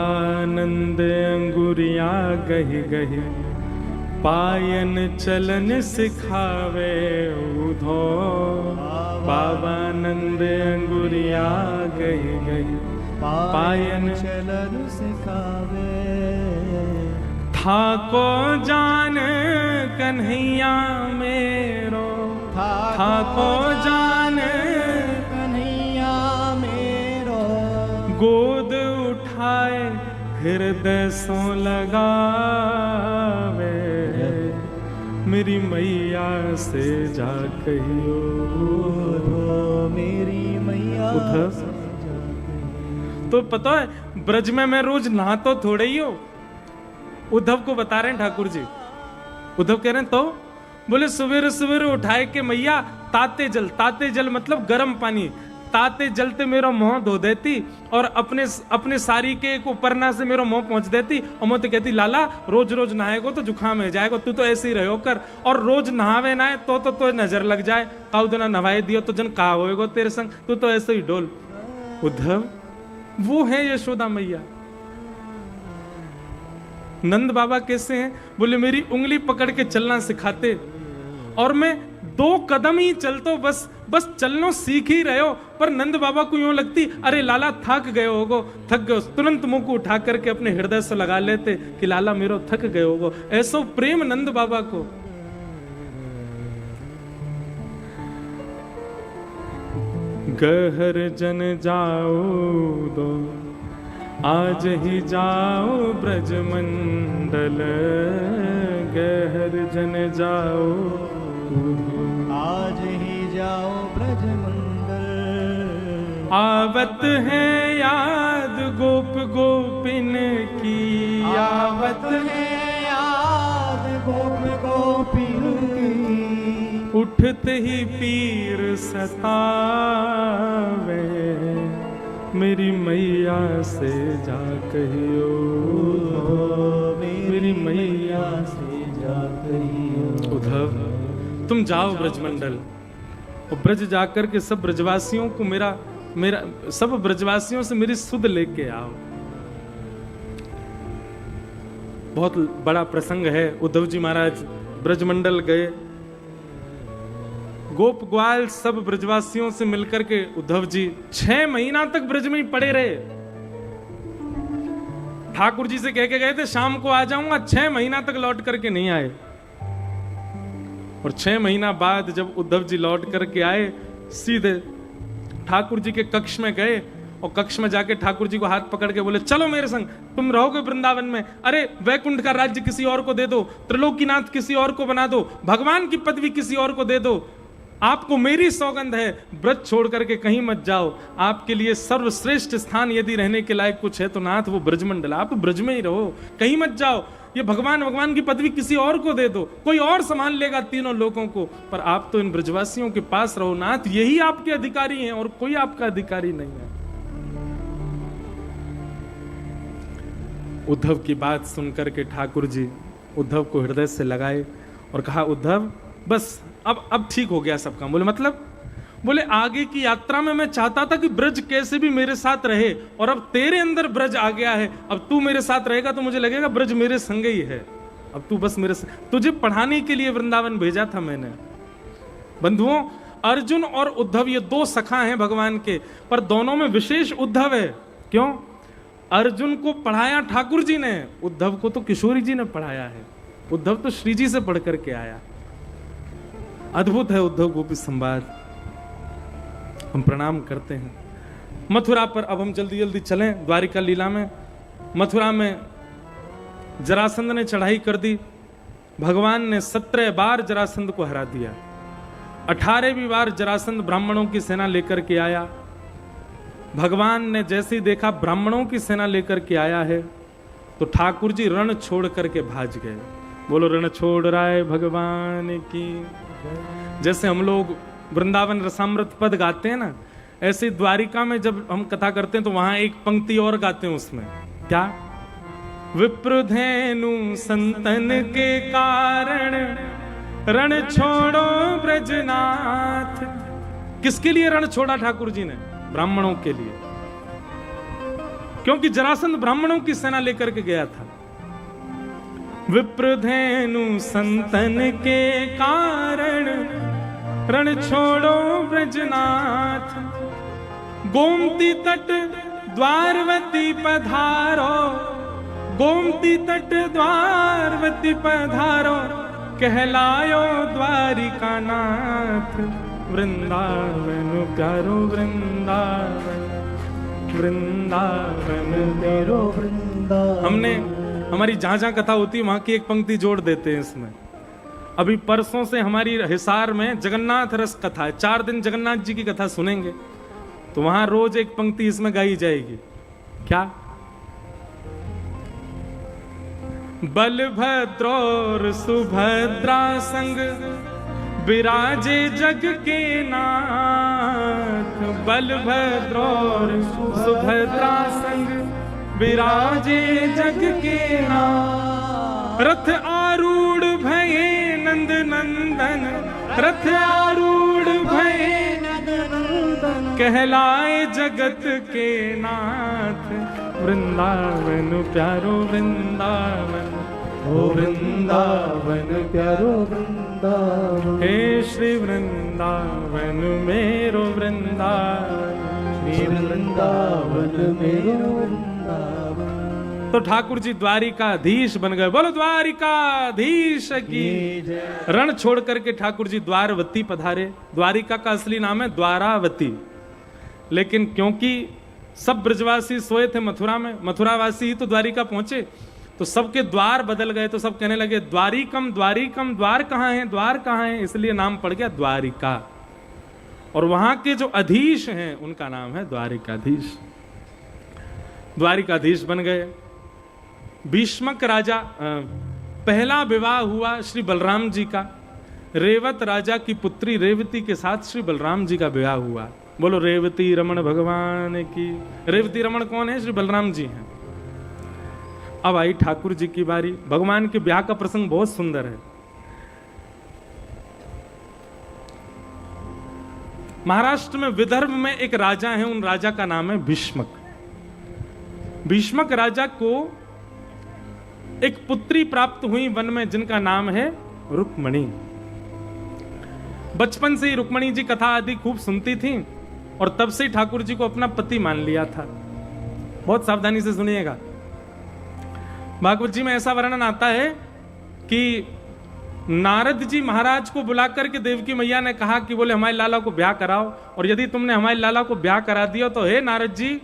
[SPEAKER 1] नंद अंगुरिया गहि गहि, पायन चलन सिखावे उधो, बाबा नंद अंगुरिया गहि गहि, पायन
[SPEAKER 2] चलन सिखावे।
[SPEAKER 1] थाको जान कन्हैया मेरो, थाको जान
[SPEAKER 2] कन्हैया मेरो,
[SPEAKER 1] गोद उठाए हृदय सो लगावे, मेरी मैया से जा कहियो,
[SPEAKER 2] मेरी मैया
[SPEAKER 1] उद्धव तो पता है ब्रज में मैं रोज नहातो थोड़े ही हो। उद्धव को बता रहे हैं ठाकुर जी। उद्धव कह रहे हैं तो बोले सवेरे सवेरे उठाए के मैया ताते जल मतलब गर्म पानी, ताते जलते मेरा मुंह धो देती और अपने साड़ी के एक उपरना से मेरा मुंह पहुंच देती और मुझे कहती लाला रोज रोज नहाएगो तो जुकाम हो जाएगा, तू तो ऐसे ही रहो कर, और रोज नहावे ना तो नजर लग जाए, काउ दिन नहाए दियो तो जन कहा होएगो तेरे संग, तू तो ऐसे ही डोल। उद्धव वो है यशोदा मैया। नंद बाबा कैसे हैं? बोले मेरी उंगली पकड़ के चलना सिखाते और मैं 2 कदम ही चलतो, बस चलनो सीख ही रहे हो। पर नंद बाबा को यूं लगती अरे लाला थक गए होगो, थक गए, तुरंत मुंह को उठा करके अपने हृदय से लगा लेते कि लाला मेरो थक गए होगो। ऐसो प्रेम नंद बाबा को। गहर जन जाओ दो, आज ही जाओ ब्रज मंडल, गहर जन जाओ,
[SPEAKER 2] आज ही जाओ ब्रज मंडल।
[SPEAKER 1] आवत है याद गोप गोपिन की,
[SPEAKER 2] आवत है याद गोप गोपिन
[SPEAKER 1] उठते ही पीर सतावे, मेरी मैया से जा कहियो,
[SPEAKER 2] मेरी मैया से जा कहियो।
[SPEAKER 1] उद्धव तुम जाओ ब्रजमंडल और ब्रज जाकर के सब ब्रजवासियों को मेरा सब ब्रजवासियों से मेरी सुध लेके आओ। बहुत बड़ा प्रसंग है। उद्धव जी महाराज ब्रजमंडल गए, गोप ग्वाल सब ब्रजवासियों से मिलकर के उद्धव जी 6 महीना तक ब्रज में ही पड़े रहे। ठाकुर जी से कह के गए थे शाम को आ जाऊंगा, 6 महीना तक लौट करके नहीं आए। और 6 महीना बाद जब उद्धव जी लौट करके आए, सीधे ठाकुर जी के कक्ष में गए और कक्ष में जाके ठाकुर जी को हाथ पकड़ के बोले चलो मेरे संग, तुम रहोगे वृंदावन में, अरे वैकुंठ का राज्य किसी और को दे दो, त्रिलोकीनाथ किसी और को बना दो, भगवान की पदवी किसी और को दे दो, आपको मेरी सौगंध है, ब्रज छोड़ करके कहीं मत जाओ, आपके लिए सर्वश्रेष्ठ स्थान यदि रहने के लायक कुछ है तो नाथ वो ब्रजमंडल, आप ब्रज में ही रहो, कहीं मत जाओ, ये भगवान की पदवी किसी और को दे दो, कोई और संभाल लेगा तीनों लोगों को, पर आप तो इन ब्रजवासियों के पास रहो नाथ, यही आपके अधिकारी हैं और कोई आपका अधिकारी नहीं है। उद्धव की बात सुनकर के ठाकुर जी उद्धव को हृदय से लगाए और कहा उद्धव बस अब ठीक हो गया सब काम। बोले मतलब? बोले आगे की यात्रा में मैं चाहता था कि ब्रज कैसे भी मेरे साथ रहे, और अब तेरे अंदर ब्रज आ गया है, अब तू मेरे साथ रहेगा तो मुझे लगेगा ब्रज मेरे संग ही है, अब तू बस तुझे पढ़ाने के लिए वृंदावन भेजा था मैंने। बंधुओं, अर्जुन और उद्धव ये 2 सखा हैं भगवान के, पर दोनों में विशेष उद्धव है। क्यों? अर्जुन को पढ़ाया ठाकुर जी ने, उद्धव को तो किशोरी जी ने पढ़ाया है। उद्धव तो श्री जी से पढ़ करके आया। अद्भुत है उद्धव गोपी संवाद। हम प्रणाम करते हैं। मथुरा पर अब हम जल्दी जल्दी चलें। द्वारिका लीला में मथुरा में जरासंध ने चढ़ाई कर दी, भगवान ने 17 बार जरासंध को हरा दिया। 18वीं बार जरासंध ब्राह्मणों की सेना लेकर के आया। भगवान ने जैसे ही देखा ब्राह्मणों की सेना लेकर के आया है तो ठाकुर जी रण छोड़ करके भाज गए। बोलो रण छोड़ राय भगवान की। जैसे हम लोग वृंदावन रसामृत पद गाते हैं ना, ऐसे द्वारिका में जब हम कथा करते हैं तो वहां एक पंक्ति और गाते हैं उसमें, क्या? विप्रधेनु संतन के कारण रण छोड़ो ब्रजनाथ। किसके लिए रण छोड़ा ठाकुर जी ने? ब्राह्मणों के लिए, क्योंकि जरासंध ब्राह्मणों की सेना लेकर के गया था। विप्रधेनु संतन के कारण रण छोड़ो ब्रजनाथ। गोमती तट द्वारवती पधारो, गोमती तट द्वारवती पधारो, कहलायो द्वारिका नाथ। वृंदावन प्यारो वृंदावन, वृंदावन प्यारो वृंदावन। हमने हमारी जहां जहां कथा होती है वहां की एक पंक्ति जोड़ देते हैं इसमें। अभी परसों से हमारी हिसार में जगन्नाथ रस कथा है, 4 दिन जगन्नाथ जी की कथा सुनेंगे तो वहां रोज एक पंक्ति इसमें गाई जाएगी। क्या? बलभद्र और सुभद्रा संग विराजे जग के नाथ। बलभद्र और सुभद्रा संग विराजे जग के नाथ। रथ आरूढ़ भये नंद नंदन, रथ आरूढ़ भये नंद नंदन, कहलाए जगत के नाथ। वृंदावन प्यारो वृंदावन, ओ वृंदावन प्यारो वृंदावन। हे श्री वृंदावन मेरो वृंदावन, श्री वृंदावन मेरो वृंदावन। तो ठाकुर जी द्वारिकाधीश बन गए। बोलो द्वारिकाधीश की। रण छोड़ करके ठाकुर जी द्वारवती पधारे। द्वारिका का असली नाम है द्वारावती, लेकिन क्योंकि सब ब्रजवासी सोए थे मथुरा में, मथुरावासी ही तो द्वारिका पहुंचे, तो सबके द्वार बदल गए। तो सब कहने लगे द्वारिकम द्वारिकम, द्वार कहाँ है, द्वार कहाँ है, इसलिए नाम पड़ गया द्वारिका। और वहां के जो अधीश हैं उनका नाम है द्वारिकाधीश। द्वारिकाधीश बन गए। भीष्मक राजा, पहला विवाह हुआ श्री बलराम जी का। रेवत राजा की पुत्री रेवती के साथ श्री बलराम जी का विवाह हुआ। बोलो रेवती रमण भगवान की। रेवती रमण कौन है? श्री बलराम जी हैं। अब आई ठाकुर जी की बारी। भगवान के ब्याह का प्रसंग बहुत सुंदर है। महाराष्ट्र में विदर्भ में एक राजा है, उन राजा का नाम है भीष्मक। भीष्मक राजा को एक पुत्री प्राप्त हुई वन में, जिनका नाम है रुक्मणी। बचपन से ही रुक्मणी जी कथा आदि खूब सुनती थी और तब से ठाकुर जी को अपना पति मान लिया था। बहुत सावधानी से सुनिएगा। भागवत जी में ऐसा वर्णन आता है कि नारद जी महाराज को बुलाकर के देवकी मैया ने कहा कि बोले हमारे लाला को ब्याह कराओ, और यदि तुमने हमारे लाला को ब्याह करा दिया तो हे नारद जी,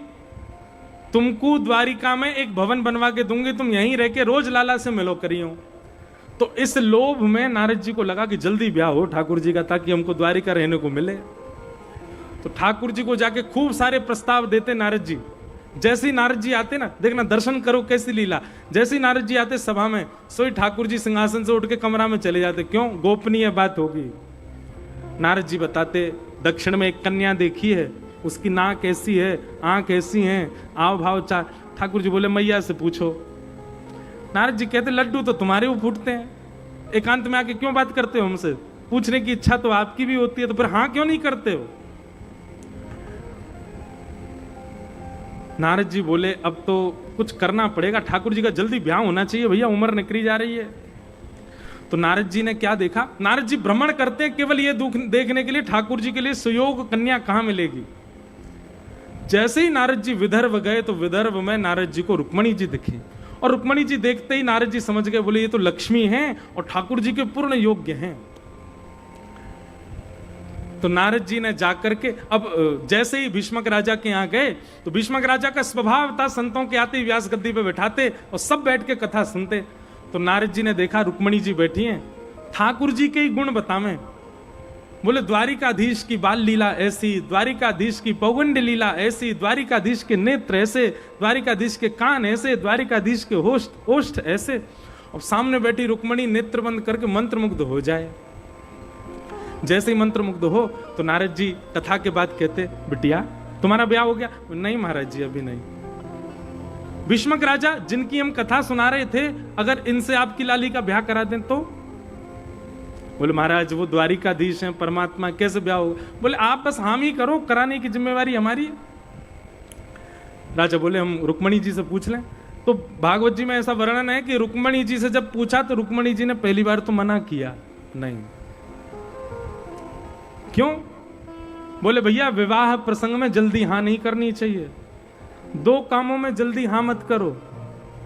[SPEAKER 1] तुमको द्वारिका में एक भवन बनवा के दूंगी, तुम यहीं रह के रोज लाला से मिलो करियो। तो इस लोभ में नारद जी को लगा कि जल्दी ब्याह हो ठाकुर जी का, ताकि हमको द्वारिका रहने को मिले। तो ठाकुर जी को जाके खूब सारे प्रस्ताव देते नारद जी। जैसे ही नारद जी आते ना, देखना दर्शन करो कैसी लीला, जैसे ही नारद जी आते सभा में, सोई ठाकुर जी सिंहासन से उठ के कमरा में चले जाते। क्यों? गोपनीय बात होगी। नारद जी बताते, दक्षिण में एक कन्या देखी है, उसकी नाक कैसी है, आंख ऐसी है, आव भाव चार। ठाकुर जी बोले मैया से पूछो। नारद जी कहते लड्डू तो तुम्हारे वो फूटते हैं, एकांत में आके क्यों बात करते हो हमसे? पूछने की इच्छा तो आपकी भी होती है, तो फिर हाँ क्यों नहीं करते हो? नारद जी बोले अब तो कुछ करना पड़ेगा, ठाकुर जी का जल्दी ब्याह होना चाहिए भैया, उम्र निकली जा रही है। तो नारद जी ने क्या देखा? नारद जी भ्रमण करते हैं केवल ये दुख देखने के लिए ठाकुर जी के लिए सुयोग कन्या कहां मिलेगी। जैसे ही नारद जी विदर्भ गए तो विदर्भ में नारद जी को रुक्मणी जी दिखी, और रुक्मणी जी देखते ही नारद जी समझ गए, बोले ये तो लक्ष्मी हैं और ठाकुर जी के पूर्ण योग्य हैं। तो नारद जी ने जाकर के, अब जैसे ही भीष्मक राजा के यहाँ गए तो भीष्मक राजा का स्वभाव था संतों के आते ही व्यास गद्दी पे बैठाते और सब बैठ के कथा सुनते। तो नारद जी ने देखा रुक्मणी जी बैठी हैं, ठाकुर जी के ही गुण बतावें। बोले द्वारिकाधीश की बाल लीला ऐसी, द्वारिकाधीश की पौगंड लीला ऐसी, द्वारिकाधीश के नेत्र ऐसे, द्वारिकाधीश के कान ऐसे, द्वारिकाधीश के ओष्ठ ऐसे। अब सामने बैठी रुक्मणी नेत्र बंद करके मंत्रमुग्ध हो जाए। जैसे ही मंत्रमुग्ध हो तो नारद जी कथा के बाद कहते, बिटिया तुम्हारा ब्याह हो गया? नहीं महाराज जी अभी नहीं। भीष्मक राजा जिनकी हम कथा सुना रहे थे, अगर इनसे आपकी लाली का ब्याह करा दें तो? बोले महाराज वो द्वारिकाधीश हैं, परमात्मा, कैसे ब्याह होगा? बोले आप बस हामी करो, कराने की जिम्मेवारी हमारी है। राजा बोले हम रुक्मणी जी से पूछ लें। तो भागवत जी में ऐसा वर्णन है कि रुक्मणी जी से जब पूछा तो रुक्मणी जी ने पहली बार तो मना किया, नहीं। क्यों? बोले भैया विवाह प्रसंग में जल्दी हाँ नहीं करनी चाहिए, दो कामों में जल्दी हाँ मत करो,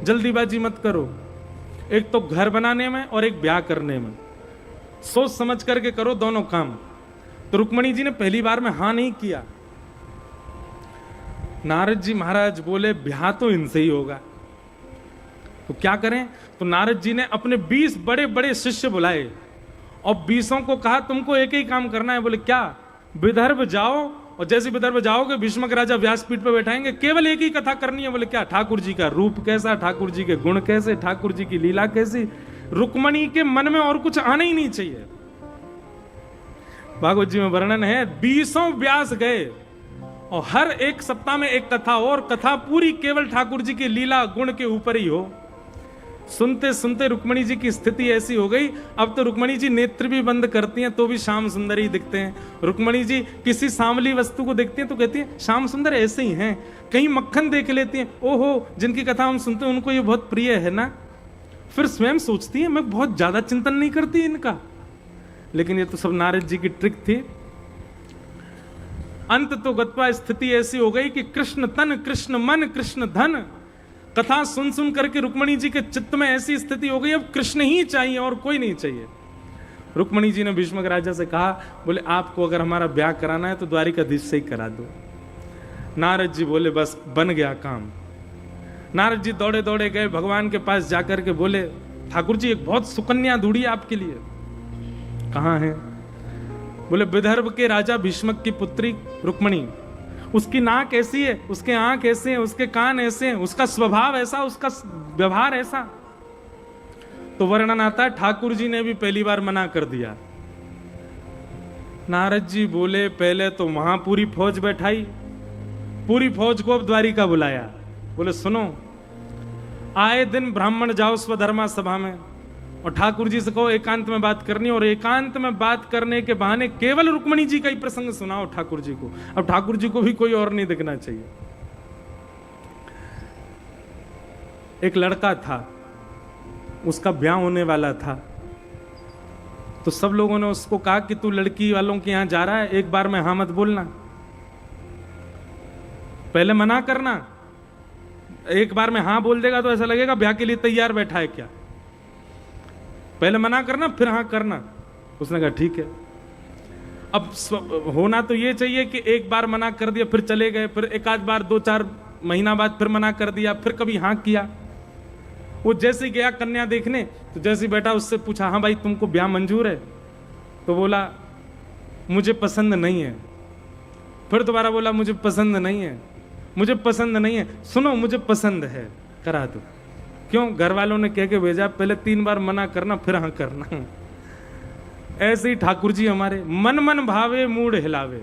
[SPEAKER 1] जल्दीबाजी मत करो। एक तो घर बनाने में और एक ब्याह करने में, सोच समझ करके करो दोनों काम। तो रुक्मणी जी ने पहली बार में हाँ नहीं किया। नारद जी महाराज बोले ब्याह तो इनसे ही होगा, तो क्या करें? तो नारद जी ने अपने 20 बड़े बड़े शिष्य बुलाए और 20 को कहा तुमको एक ही काम करना है। बोले क्या? विदर्भ जाओ, और जैसे विदर्भ जाओगे भीष्मक राजा व्यासपीठ पर बैठाएंगे, केवल एक ही कथा करनी है। बोले क्या? ठाकुर जी का रूप कैसा, ठाकुर जी के गुण कैसे, ठाकुर जी की लीला कैसी। रुक्मणी के मन में और कुछ आना ही नहीं चाहिए। भागवत जी में वर्णन है 20 व्यास गए और हर एक सप्ताह में एक कथा, और कथा पूरी केवल ठाकुर जी की लीला गुण के ऊपर ही हो। सुनते सुनते रुक्मणी जी की स्थिति ऐसी हो गई, अब तो रुक्मणी जी नेत्र भी बंद करती हैं तो भी श्याम सुंदर ही दिखते हैं। रुक्मणी जी किसी सांवली वस्तु को देखती हैं तो कहती हैं श्याम सुंदर ऐसे ही हैं। कहीं मक्खन देख लेती हैं, ओहो जिनकी कथा हम सुनते हैं उनको ये बहुत प्रिय है ना। फिर स्वयं सोचती है मैं बहुत ज्यादा चिंतन नहीं करती इनका, लेकिन ये तो सब नारद जी की ट्रिक थी। अंत तो गत्वा स्थिति ऐसी हो गई कि कृष्ण तन, कृष्ण मन, कृष्ण धन। कथा सुन सुन करके रुक्मणी जी के चित्त में ऐसी स्थिति हो गई अब कृष्ण ही चाहिए और कोई नहीं चाहिए। रुक्मणी जी ने भीष्मक राजा से कहा, बोले आपको अगर हमारा ब्याह कराना है तो द्वारिकाधीश से ही करा दो। नारद जी बोले बस बन गया काम। नारद जी दौड़े दौड़े गए भगवान के पास जाकर के बोले, ठाकुर जी एक बहुत सुकन्या ढूंढी है आपके लिए। कहाँ है? बोले विदर्भ के राजा भीष्मक की पुत्री रुक्मणी, उसकी नाक ऐसी है, उसके आंख ऐसे हैं, उसके कान ऐसे हैं, उसका स्वभाव ऐसा, उसका व्यवहार ऐसा। तो वर्णन आता है ठाकुर जी ने भी पहली बार मना कर दिया। नारद जी बोले पहले तो वहां पूरी फौज बैठाई, पूरी फौज को अब द्वारिका बुलाया। बोले सुनो, आए दिन ब्राह्मण जाओ स्वधर्मा सभा में और ठाकुर जी से कहो एकांत में बात करनी, और एकांत में बात करने के बहाने केवल रुक्मणी जी का ही प्रसंग सुनाओ ठाकुर जी को। अब ठाकुर जी को भी कोई और नहीं दिखना चाहिए। एक लड़का था, उसका ब्याह होने वाला था, तो सब लोगों ने उसको कहा कि तू लड़की वालों के यहां जा रहा है, एक बार में हाँ मत बोलना, पहले मना करना। एक बार में हाँ बोल देगा तो ऐसा लगेगा ब्याह के लिए तैयार बैठा है क्या, पहले मना करना फिर हाँ करना। उसने कहा ठीक है। अब होना तो ये चाहिए कि एक बार मना कर दिया फिर चले गए, फिर एक आध बार 2-4 महीना बाद फिर मना कर दिया, फिर कभी हाँ किया। वो जैसे गया कन्या देखने, तो जैसे बैठा उससे पूछा हाँ भाई तुमको ब्याह मंजूर है, तो बोला मुझे पसंद नहीं है। फिर दोबारा बोला मुझे पसंद नहीं है, मुझे पसंद नहीं है। सुनो मुझे पसंद है, करा दो। क्यों? घर वालों ने कह के भेजा, पहले 3 बार मना करना फिर हाँ करना। ऐसे ही ठाकुर जी हमारे मन मन भावे मूड हिलावे।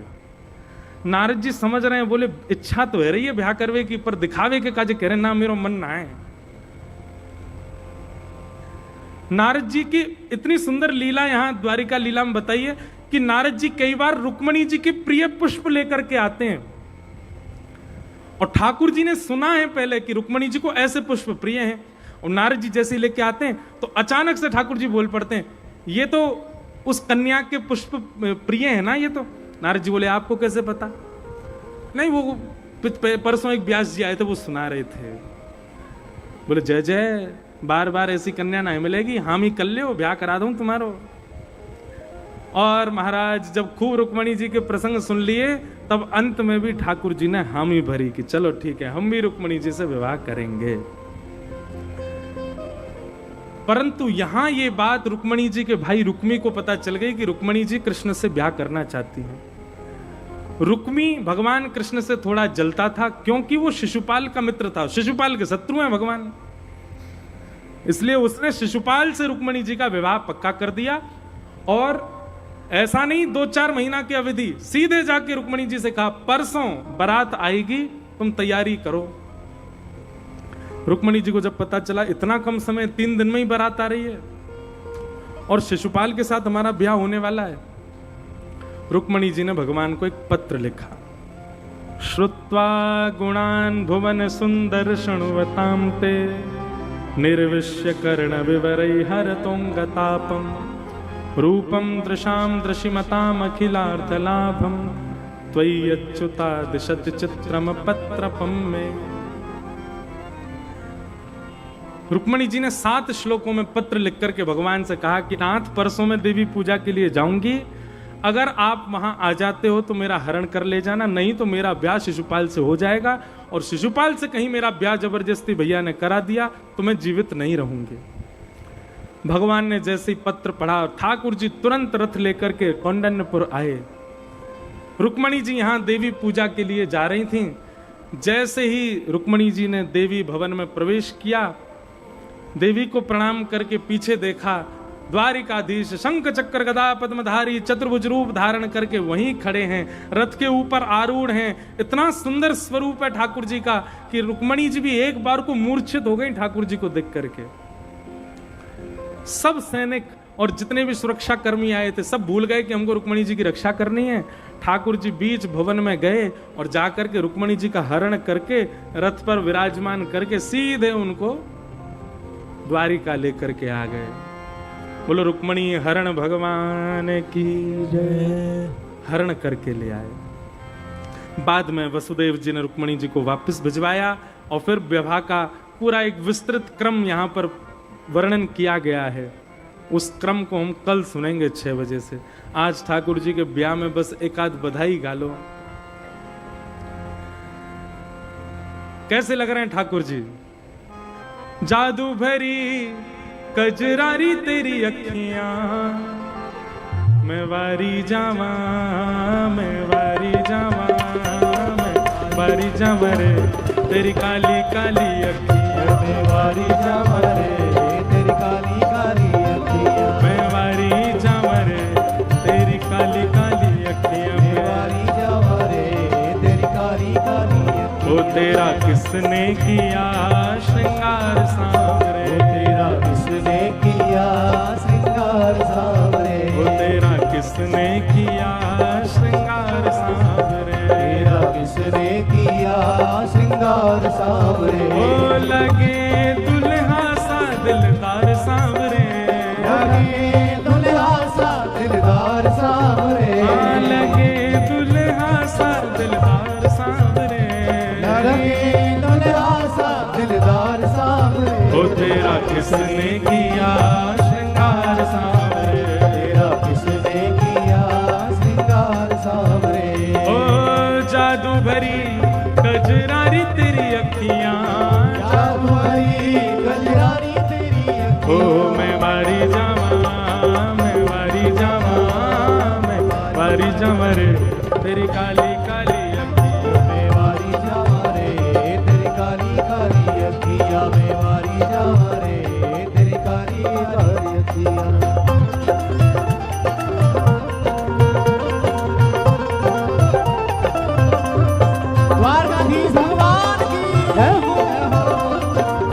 [SPEAKER 1] नारद जी समझ रहे हैं, बोले इच्छा तो है रही है ब्याह करवे की, पर दिखावे के काजे कह रहे ना मेरो मन ना है। नारद जी की इतनी सुंदर लीला यहां द्वारिका लीला में बताइए कि नारद जी कई बार रुक्मणी जी के प्रिय पुष्प लेकर के आते हैं, और ठाकुर जी ने सुना है पहले कि रुक्मणी जी को ऐसे पुष्प प्रिय हैं, और नारद जी जैसे लेके आते हैं तो अचानक से ठाकुर जी बोल पड़ते हैं ये तो उस कन्या के पुष्प प्रिय है ना ये तो। नारद जी बोले आपको कैसे पता? नहीं वो परसों एक व्यास जी आए थे वो सुना रहे थे। बोले जय जय, बार बार ऐसी कन्या नहीं मिलेगी, हम ही कर लो ब्याह करा दूं तुम्हारो। और महाराज जब खूब रुक्मणी जी के प्रसंग सुन लिए तब अंत में भी ठाकुर जी ने हम ही भरी कि चलो ठीक है हम भी रुक्मणी जी से विवाह करेंगे। परंतु यहां ये बात रुक्मणी जी के भाई रुक्मी को पता चल गई कि रुक्मणी जी कृष्ण से ब्याह करना चाहती हैं। रुक्मी भगवान कृष्ण से थोड़ा जलता था क्योंकि वो शिशुपाल का मित्र था, शिशुपाल के शत्रु हैं भगवान, इसलिए उसने शिशुपाल से रुक्मणी जी का विवाह पक्का कर दिया। और ऐसा नहीं 2-4 महीना की अवधि, सीधे जाके रुक्मणी जी से कहा परसों बारात आएगी तुम तैयारी करो। रुक्मणी जी को जब पता चला इतना कम समय 3 दिन में ही बारात आ रही है और शिशुपाल के साथ हमारा ब्याह होने वाला है, रुक्मणी जी ने भगवान को एक पत्र लिखा। श्रुत्वा गुणान भुवन सुंदर शृण्वतां ते निर्विश्य कर्ण विवरै हरतोंगतापम रूपम दृशाम दृशिमताम अखिलार्धलाभम त्वयि अच्युता दिशत चित्रम पत्रपम में। रुक्मणी जी ने 7 श्लोकों में पत्र लिख करके भगवान से कहा कि नाथ परसों में देवी पूजा के लिए जाऊंगी, अगर आप वहां आ जाते हो तो मेरा हरण कर ले जाना, नहीं तो मेरा ब्याह शिशुपाल से हो जाएगा, और शिशुपाल से कहीं मेरा ब्याह जबरदस्ती भैया ने करा दिया तो मैं जीवित नहीं रहूंगी। भगवान ने जैसे ही पत्र पढ़ा ठाकुर जी तुरंत रथ लेकर के कौंडन्यपुर आए। रुक्मणी जी यहां देवी पूजा के लिए जा रही थीं। जैसे ही रुक्मणी जी ने देवी भवन में प्रवेश किया, देवी को प्रणाम करके पीछे देखा, द्वारिकाधीश शंख चक्र गदा पद्मधारी चतुर्भुज रूप धारण करके वहीं खड़े हैं, रथ के ऊपर आरूढ़ हैं। इतना सुंदर स्वरूप है ठाकुर जी का कि रुक्मणी जी भी एक बार को मूर्छित हो गई ठाकुर जी को देख करके। सब सैनिक और जितने भी सुरक्षा कर्मी आए थे सब भूल गए कि हमको रुक्मणी जी की रक्षा करनी है। ठाकुर जी बीच भवन में गए और जाकर के रुक्मणी जी का हरण करके रथ पर विराजमान करके सीधे उनको द्वारिका लेकर के आ गए। बोलो रुक्मणी हरण भगवान की जय। हरण करके ले आए। बाद में वसुदेव जी ने रुक्मणी जी को वापस भिजवाया और फिर विवाह का पूरा एक विस्तृत क्रम यहाँ पर वर्णन किया गया है। उस क्रम को हम कल सुनेंगे 6 बजे से। आज ठाकुर जी के ब्याह में बस एक आध बधाई गा लो। कैसे लग रहे हैं ठाकुर जी? जादू भरी कजरारी तेरी अखियां, मैं वारी जावा, मैं वारी जावा, मैं वारी जावा रे तेरी काली काली अखियां,
[SPEAKER 2] मैं वारी जावा रे तेरी काली काली अखियां,
[SPEAKER 1] मैं वारी जावा रे तेरी काली काली
[SPEAKER 2] काली
[SPEAKER 1] ओ तेरा किसने किया श्रृंगार सांवरे,
[SPEAKER 2] ओ तेरा किसने किया श्रृंगार सांवरे,
[SPEAKER 1] ओ तेरा किसने किया श्रृंगार सांवरे,
[SPEAKER 2] तेरा किसने किया श्रृंगार सांवरे।
[SPEAKER 1] ओ लगे दुल्हा सा दिलदार सांवरे,
[SPEAKER 2] लगे दुल्हा सा दिलदार सांवरे,
[SPEAKER 1] लगे दुल्हा सा दिलदार सांवरे,
[SPEAKER 2] लगे दुल्हा सा दिलदार सांवरे।
[SPEAKER 1] ओ तेरा किसने किया श्रृंगार सांवरे,
[SPEAKER 2] तेरा किसने किया श्रृंगार सांवरे।
[SPEAKER 1] ओ जादू भरी कजरारी तेरी अखियां,
[SPEAKER 2] जादूरी गजरारी तेरी
[SPEAKER 1] ओ
[SPEAKER 2] अखियां,
[SPEAKER 1] मैं वारी जावा, मैं वारी जावा, मैं वारी जावा रे तेरी काली काली अखियां,
[SPEAKER 2] मैं वारी जावा रे तेरी काली काली अखियां, मैं वारी जावा रे तेरी काली काली अखियां। द्वारकाधीश भगवान की जय हो, जय हो।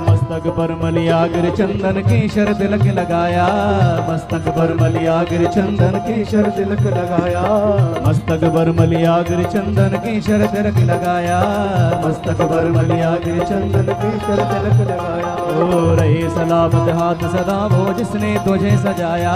[SPEAKER 2] मस्तक पर मलियाग्र चंदन केशर तिलक लगाया, मस्तक पर मलियाग्र चंदन केशर तिलक लगाया, मस्तक पर मलियाग्र चंदन केशर तिलक लगाया, मस्तक पर मलियाग्र चंदन केशर तिलक लगाया। ओ रहे सलामत हाथ सदा वो जिसने तुझे सजाया,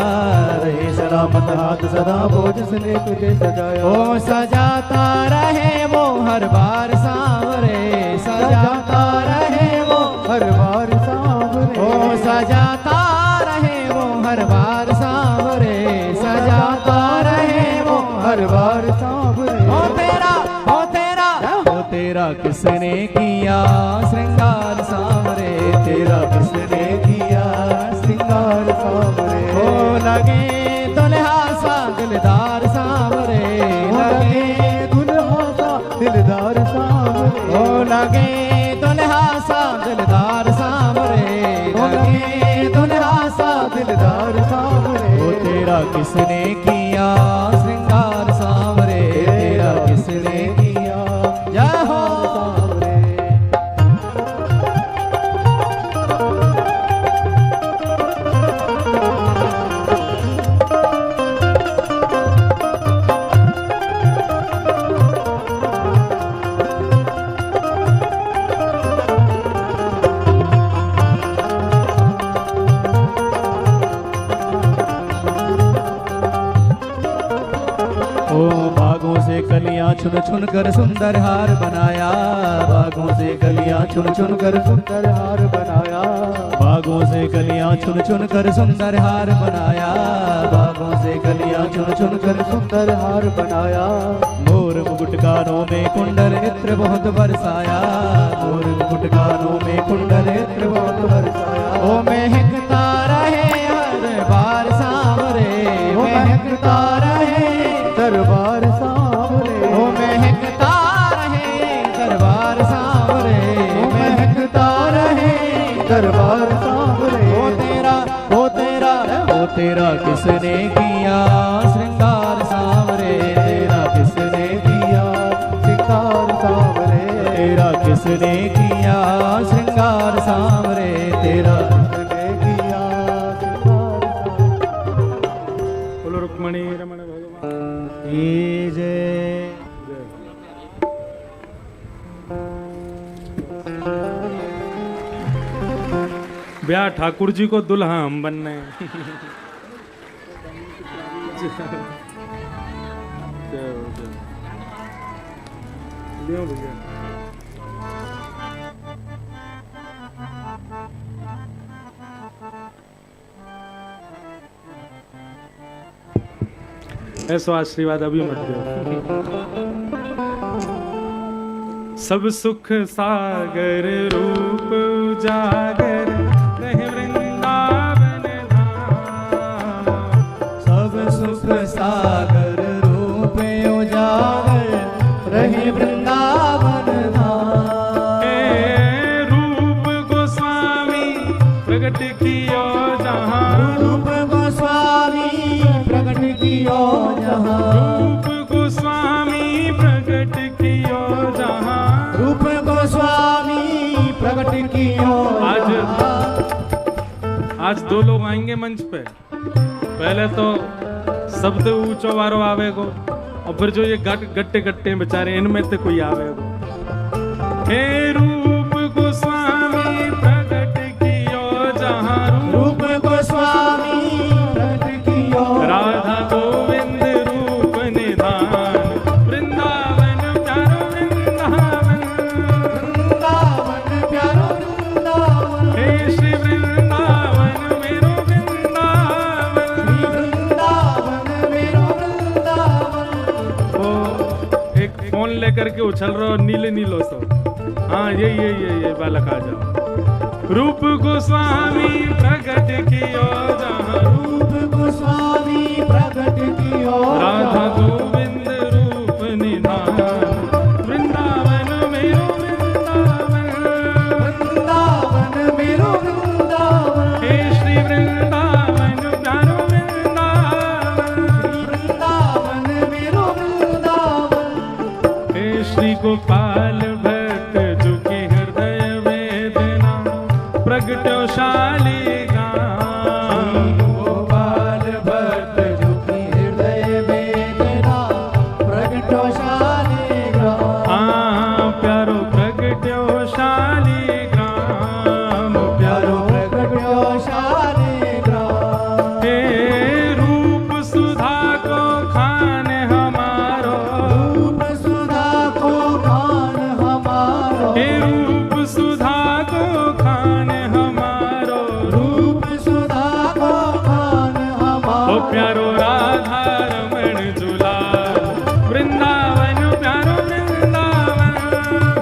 [SPEAKER 2] रहे सलामत हाथ सदा वो जिसने तुझे सजाया। ओ सजाता रहे वो हर बार सांवरे, सजाता रहे वो हर बार सांवरे, ओ सजाता रहे वो हर बार सांवरे, सजाता रहे वो हर बार सांवरे। ओ तेरा ओ तेरा ओ तेरा किसने किया श्रृंगार सांवरे, तेरा किसने किया श्रृंगार सांवरे। ओ लगे दुल्हा सा दिलदार सांवरे, लगे दुल्हा सा दिलदार सांवरे, ओ लगे दुल्हा सा दिलदार सांवरे, लगे दुल्हा सा दिलदार सांवरे। ओ तेरा किसने किया श्रृंगार सांवरे, तेरा किसने किया जय हो सांवरे। बागों से कलियां चुन चुन कर सुंदर हार बनाया, बागों से कलियां चुन चुन कर सुंदर हार बनाया, बागों से कलियां चुन चुन कर सुंदर हार बनाया, बागों से कलियां चुन चुन कर सुंदर हार बनाया। मोर मुकुट कानों में कुंडल इत्र बहुत बरसाया, मोर मुकुट कानों में कुंडल इत्र बहुत बरसाया। ओ महकता रहे हर बार सांवरे, ओ महकता रहे दरबार सांवरे, ओ महकता रहे दरबार सांवरे, ओ महकता रहे दरबार सांवरे। ओ तेरा किसने किया श्रृंगार सांवरे, तेरा किसने किया श्रृंगार सांवरे, तेरा किसने किया श्रृंगार सांवरे, तेरा किसने किया श्रृंगार सांवरे।
[SPEAKER 1] बोलो रुक्मणी रमण भगवान
[SPEAKER 2] की जय।
[SPEAKER 1] ब्याह ठाकुर जी को दुल्हा हम बनने लियो भैया। ऐसो आशीर्वाद अभी मत दो। सब सुख सागर रूप उजागर रहे वृंदावन धाम,
[SPEAKER 2] सब सुख सागर रूप उजागर रहे वृंदावन धाम।
[SPEAKER 1] रूप गोस्वामी प्रकट कियो जहाँ,
[SPEAKER 2] रूप गोस्वामी प्रकट कियो जहाँ,
[SPEAKER 1] रूप गोस्वामी प्रकट कियो जहाँ।
[SPEAKER 2] रूप गोस्वामी प्रकट कियो जहाँ।
[SPEAKER 1] आज दो लोग आएंगे मंच पे, पहले तो शब्द ऊंचो वारो आवेगो और फिर जो ये गट्टे गट्टे बेचारे इनमें से कोई आवेगो। हे रूप गोस्वामी प्रकट कियो जहाँ,
[SPEAKER 2] रूप गोस्वामी प्रकट कियो
[SPEAKER 1] राधा गोविंद रूप निधान, वृंदावन प्यारो वृंदावन,
[SPEAKER 2] वृंदावन प्यारो वृंदावन।
[SPEAKER 1] हे श्री वृंदावन मेरो वृंदावन,
[SPEAKER 2] श्री वृंदावन मेरो वृंदावन।
[SPEAKER 1] ओ एक फोन लेकर के उछल रहे हो नीले नीलो सो। हाँ ये बालक आ जाओ। रूप गोस्वामी प्रकट कियो जहाँ,
[SPEAKER 2] रूप गोस्वामी प्रकट कियो
[SPEAKER 1] राधा गोविंद रूप निधान, वृंदावन मेरो वृंदावन,
[SPEAKER 2] वृंदावन मेरो वृंदावन।
[SPEAKER 1] हे श्री वृंदावन प्यारो वृंदावन,
[SPEAKER 2] वृंदावन मेरो वृंदावन।
[SPEAKER 1] हे श्री गोपाल भक्त झुकी हृदय वेदना प्रगटो शालिग्राम।
[SPEAKER 2] गोपाल भक्त झुकी हृदय वेदना प्रगटो शालिग्राम।
[SPEAKER 1] हाँ प्यारो प्रगटो शालिग्राम,
[SPEAKER 2] प्यारो प्रगटो शालिग्राम।
[SPEAKER 1] हे रूप सुधा को खान हमारो,
[SPEAKER 2] रूप सुधा को खान हमारो।
[SPEAKER 1] हे रूप सुधा को खान हमारो,
[SPEAKER 2] रूप सुधा को खान हमारो।
[SPEAKER 1] ओ प्यारो राधा रमण झूलाल, वृंदावन प्यारो वृंदावन,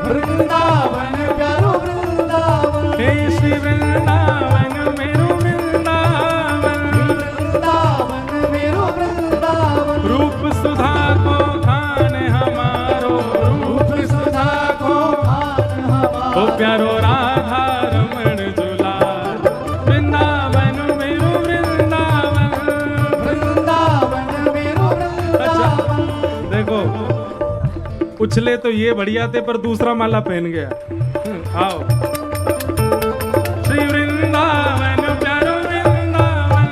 [SPEAKER 2] वृंदावन प्यारो वृंदावन।
[SPEAKER 1] हे श्री वृंदावन मेरो वृंदावन,
[SPEAKER 2] वृंदावन मेरो वृंदावन।
[SPEAKER 1] रूप सुधा को खान हमारो,
[SPEAKER 2] रूप सुधा को खान हमारो।
[SPEAKER 1] ओ प्यारो राधा रमण झूलाल, वृंदावन मेरो वृंदावन।
[SPEAKER 2] वृंदावन मेरो वृंदावन।
[SPEAKER 1] देखो उछले तो ये बढ़िया थे पर दूसरा माला पहन गया। आओ श्री वृंदावन प्यारो वृंदावन,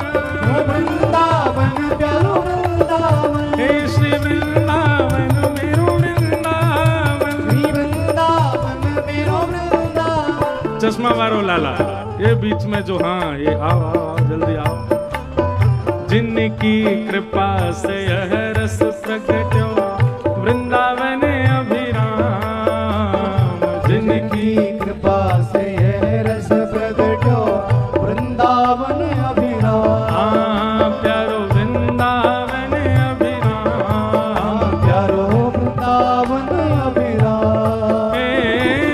[SPEAKER 2] वृंदावन प्यारो वृंदावन।
[SPEAKER 1] हे श्री वृंदावन मेरो वृंदावन।
[SPEAKER 2] श्री वृंदावन मेरो वृंदावन।
[SPEAKER 1] चश्मा वारो लाला ये बीच में जो, हाँ ये आओ आओ आओ जल्दी आओ। जिनकी कृपा से यह रस प्रगट्यो वृंदावन अभिराम, जिनकी
[SPEAKER 2] कृपा से यह रस प्रगटो वृंदावन अभिराम।
[SPEAKER 1] हाँ प्यारो वृंदावन अभिराम,
[SPEAKER 2] प्यारो वृंदावन अभिराम।
[SPEAKER 1] हे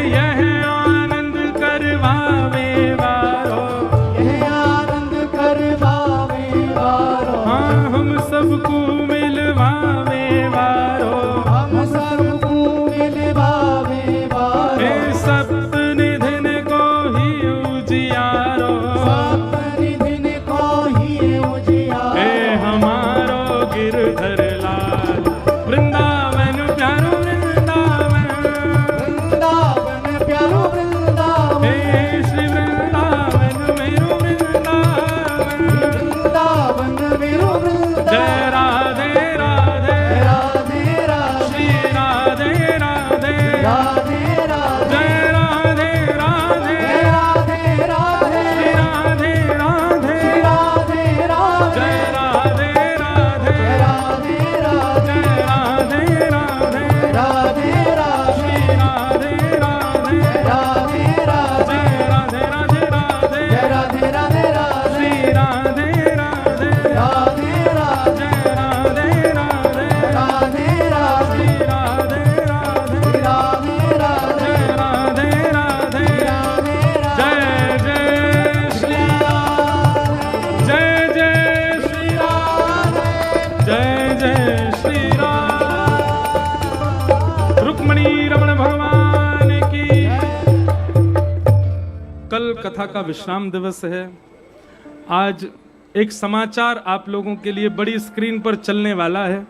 [SPEAKER 1] यह आनंद करवावे वारो,
[SPEAKER 2] यह आनंद करवावे वारो।
[SPEAKER 1] हाँ हम सबको मिलवावे वारो,
[SPEAKER 2] हम सबको मिलवावे वारो।
[SPEAKER 1] हे सप्तनिधिन को ही उजियारो,
[SPEAKER 2] सप्तनिधिन को ही उजियारो।
[SPEAKER 1] हे हमारो गिरधर लाल, वृंदावन प्यारो वृंदावन,
[SPEAKER 2] वृंदावन प्यारो वृंदावन।
[SPEAKER 1] हे श्री वृंदावन मेरो वृंदावन।
[SPEAKER 2] वृंदावन मेरो वृंदावन।
[SPEAKER 1] जय राधे राधे
[SPEAKER 2] राधे राधे
[SPEAKER 1] श्री राधे राधे,
[SPEAKER 2] राधे राधे
[SPEAKER 1] जय राधे राधे
[SPEAKER 2] राधे राधे
[SPEAKER 1] श्री राधे राधे,
[SPEAKER 2] राधे राधे
[SPEAKER 1] जय राधे राधे
[SPEAKER 2] राधे
[SPEAKER 1] कथा का विश्राम दिवस है। आज एक समाचार आप लोगों के लिए बड़ी स्क्रीन पर चलने वाला है।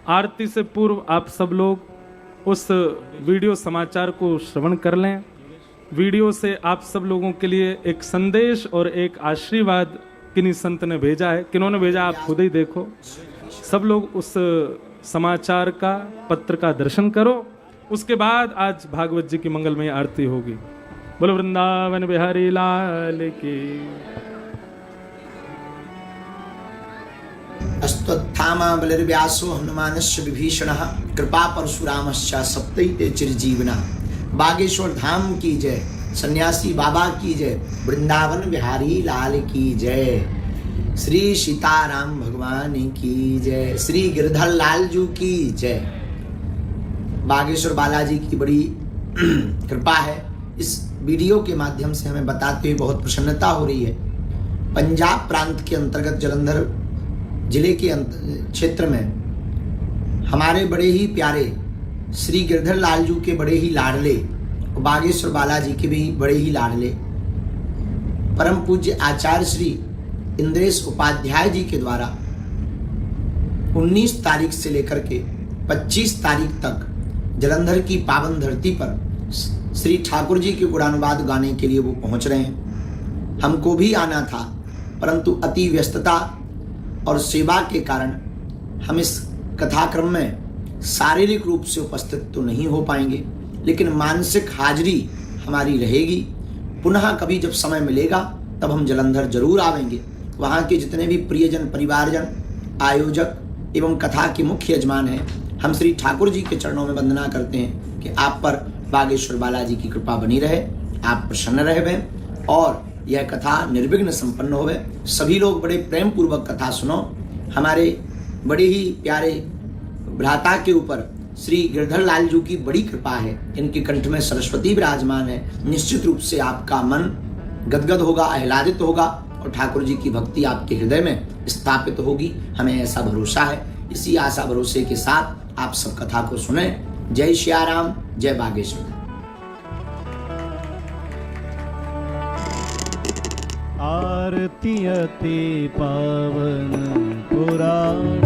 [SPEAKER 1] आरती से पूर्व आप सब लोग उस वीडियो समाचार को श्रवण कर लें। वीडियो से आप सब लोगों के लिए एक संदेश और एक आशीर्वाद किन्हीं संत ने भेजा है। किन्होंने भेजा आप खुद ही देखो। सब लोग उस समाचार का पत्र का दर्शन करो। उसके बाद आज भागवत जी की मंगलमय आरती होगी। बोलो वृंदावन बिहारी लाल की।
[SPEAKER 3] अस्तुत्थामा बलिर्व्यासो हनुमानस्य विभीषणः कृपा परशुरामश्च सप्तैते चिरजीवनः। बागेश्वर धाम की जय, सन्यासी बाबा की जय, वृंदावन बिहारी लाल की जय, श्री सीताराम भगवान की जय, श्री गिरधर लाल जी की जय। बागेश्वर बालाजी की बड़ी कृपा है। इस वीडियो के माध्यम से हमें बताते हुए बहुत प्रसन्नता हो रही है। पंजाब प्रांत के अंतर्गत जलंधर जिले के क्षेत्र में हमारे बड़े ही प्यारे श्री गिरधर लाल जी के बड़े ही लाडले और बागेश्वर बालाजी के भी बड़े ही लाडले परम पूज्य आचार्य श्री इंद्रेश उपाध्याय जी के द्वारा 19 तारीख से लेकर के 25 तारीख तक जलंधर की पावन धरती पर श्री ठाकुर जी के गुणानुवाद गाने के लिए वो पहुंच रहे हैं। हमको भी आना था, परंतु अति व्यस्तता और सेवा के कारण हम इस कथाक्रम में शारीरिक रूप से उपस्थित तो नहीं हो पाएंगे, लेकिन मानसिक हाजिरी हमारी रहेगी। पुनः कभी जब समय मिलेगा तब हम जलंधर जरूर आवेंगे। वहाँ के जितने भी प्रियजन, परिवारजन, आयोजक एवं कथा के मुख्य यजमान हैं, हम श्री ठाकुर जी के चरणों में वंदना करते हैं कि आप पर बागेश्वर बालाजी की कृपा बनी रहे, आप प्रसन्न रहे और यह कथा निर्विघ्न संपन्न होवे। सभी लोग बड़े प्रेम पूर्वक कथा सुनो। हमारे बड़े ही प्यारे भ्राता के ऊपर श्री गिरधर लाल जी की बड़ी कृपा है। इनके कंठ में सरस्वती विराजमान है। निश्चित रूप से आपका मन गदगद होगा, आह्लादित होगा और ठाकुर जी की भक्ति आपके हृदय में स्थापित होगी। हमें ऐसा भरोसा है। इसी आशा भरोसे के साथ आप सब कथा को सुने। जय श्री राम, जय बागेश्वर।
[SPEAKER 2] आरती अति पावन पुराण।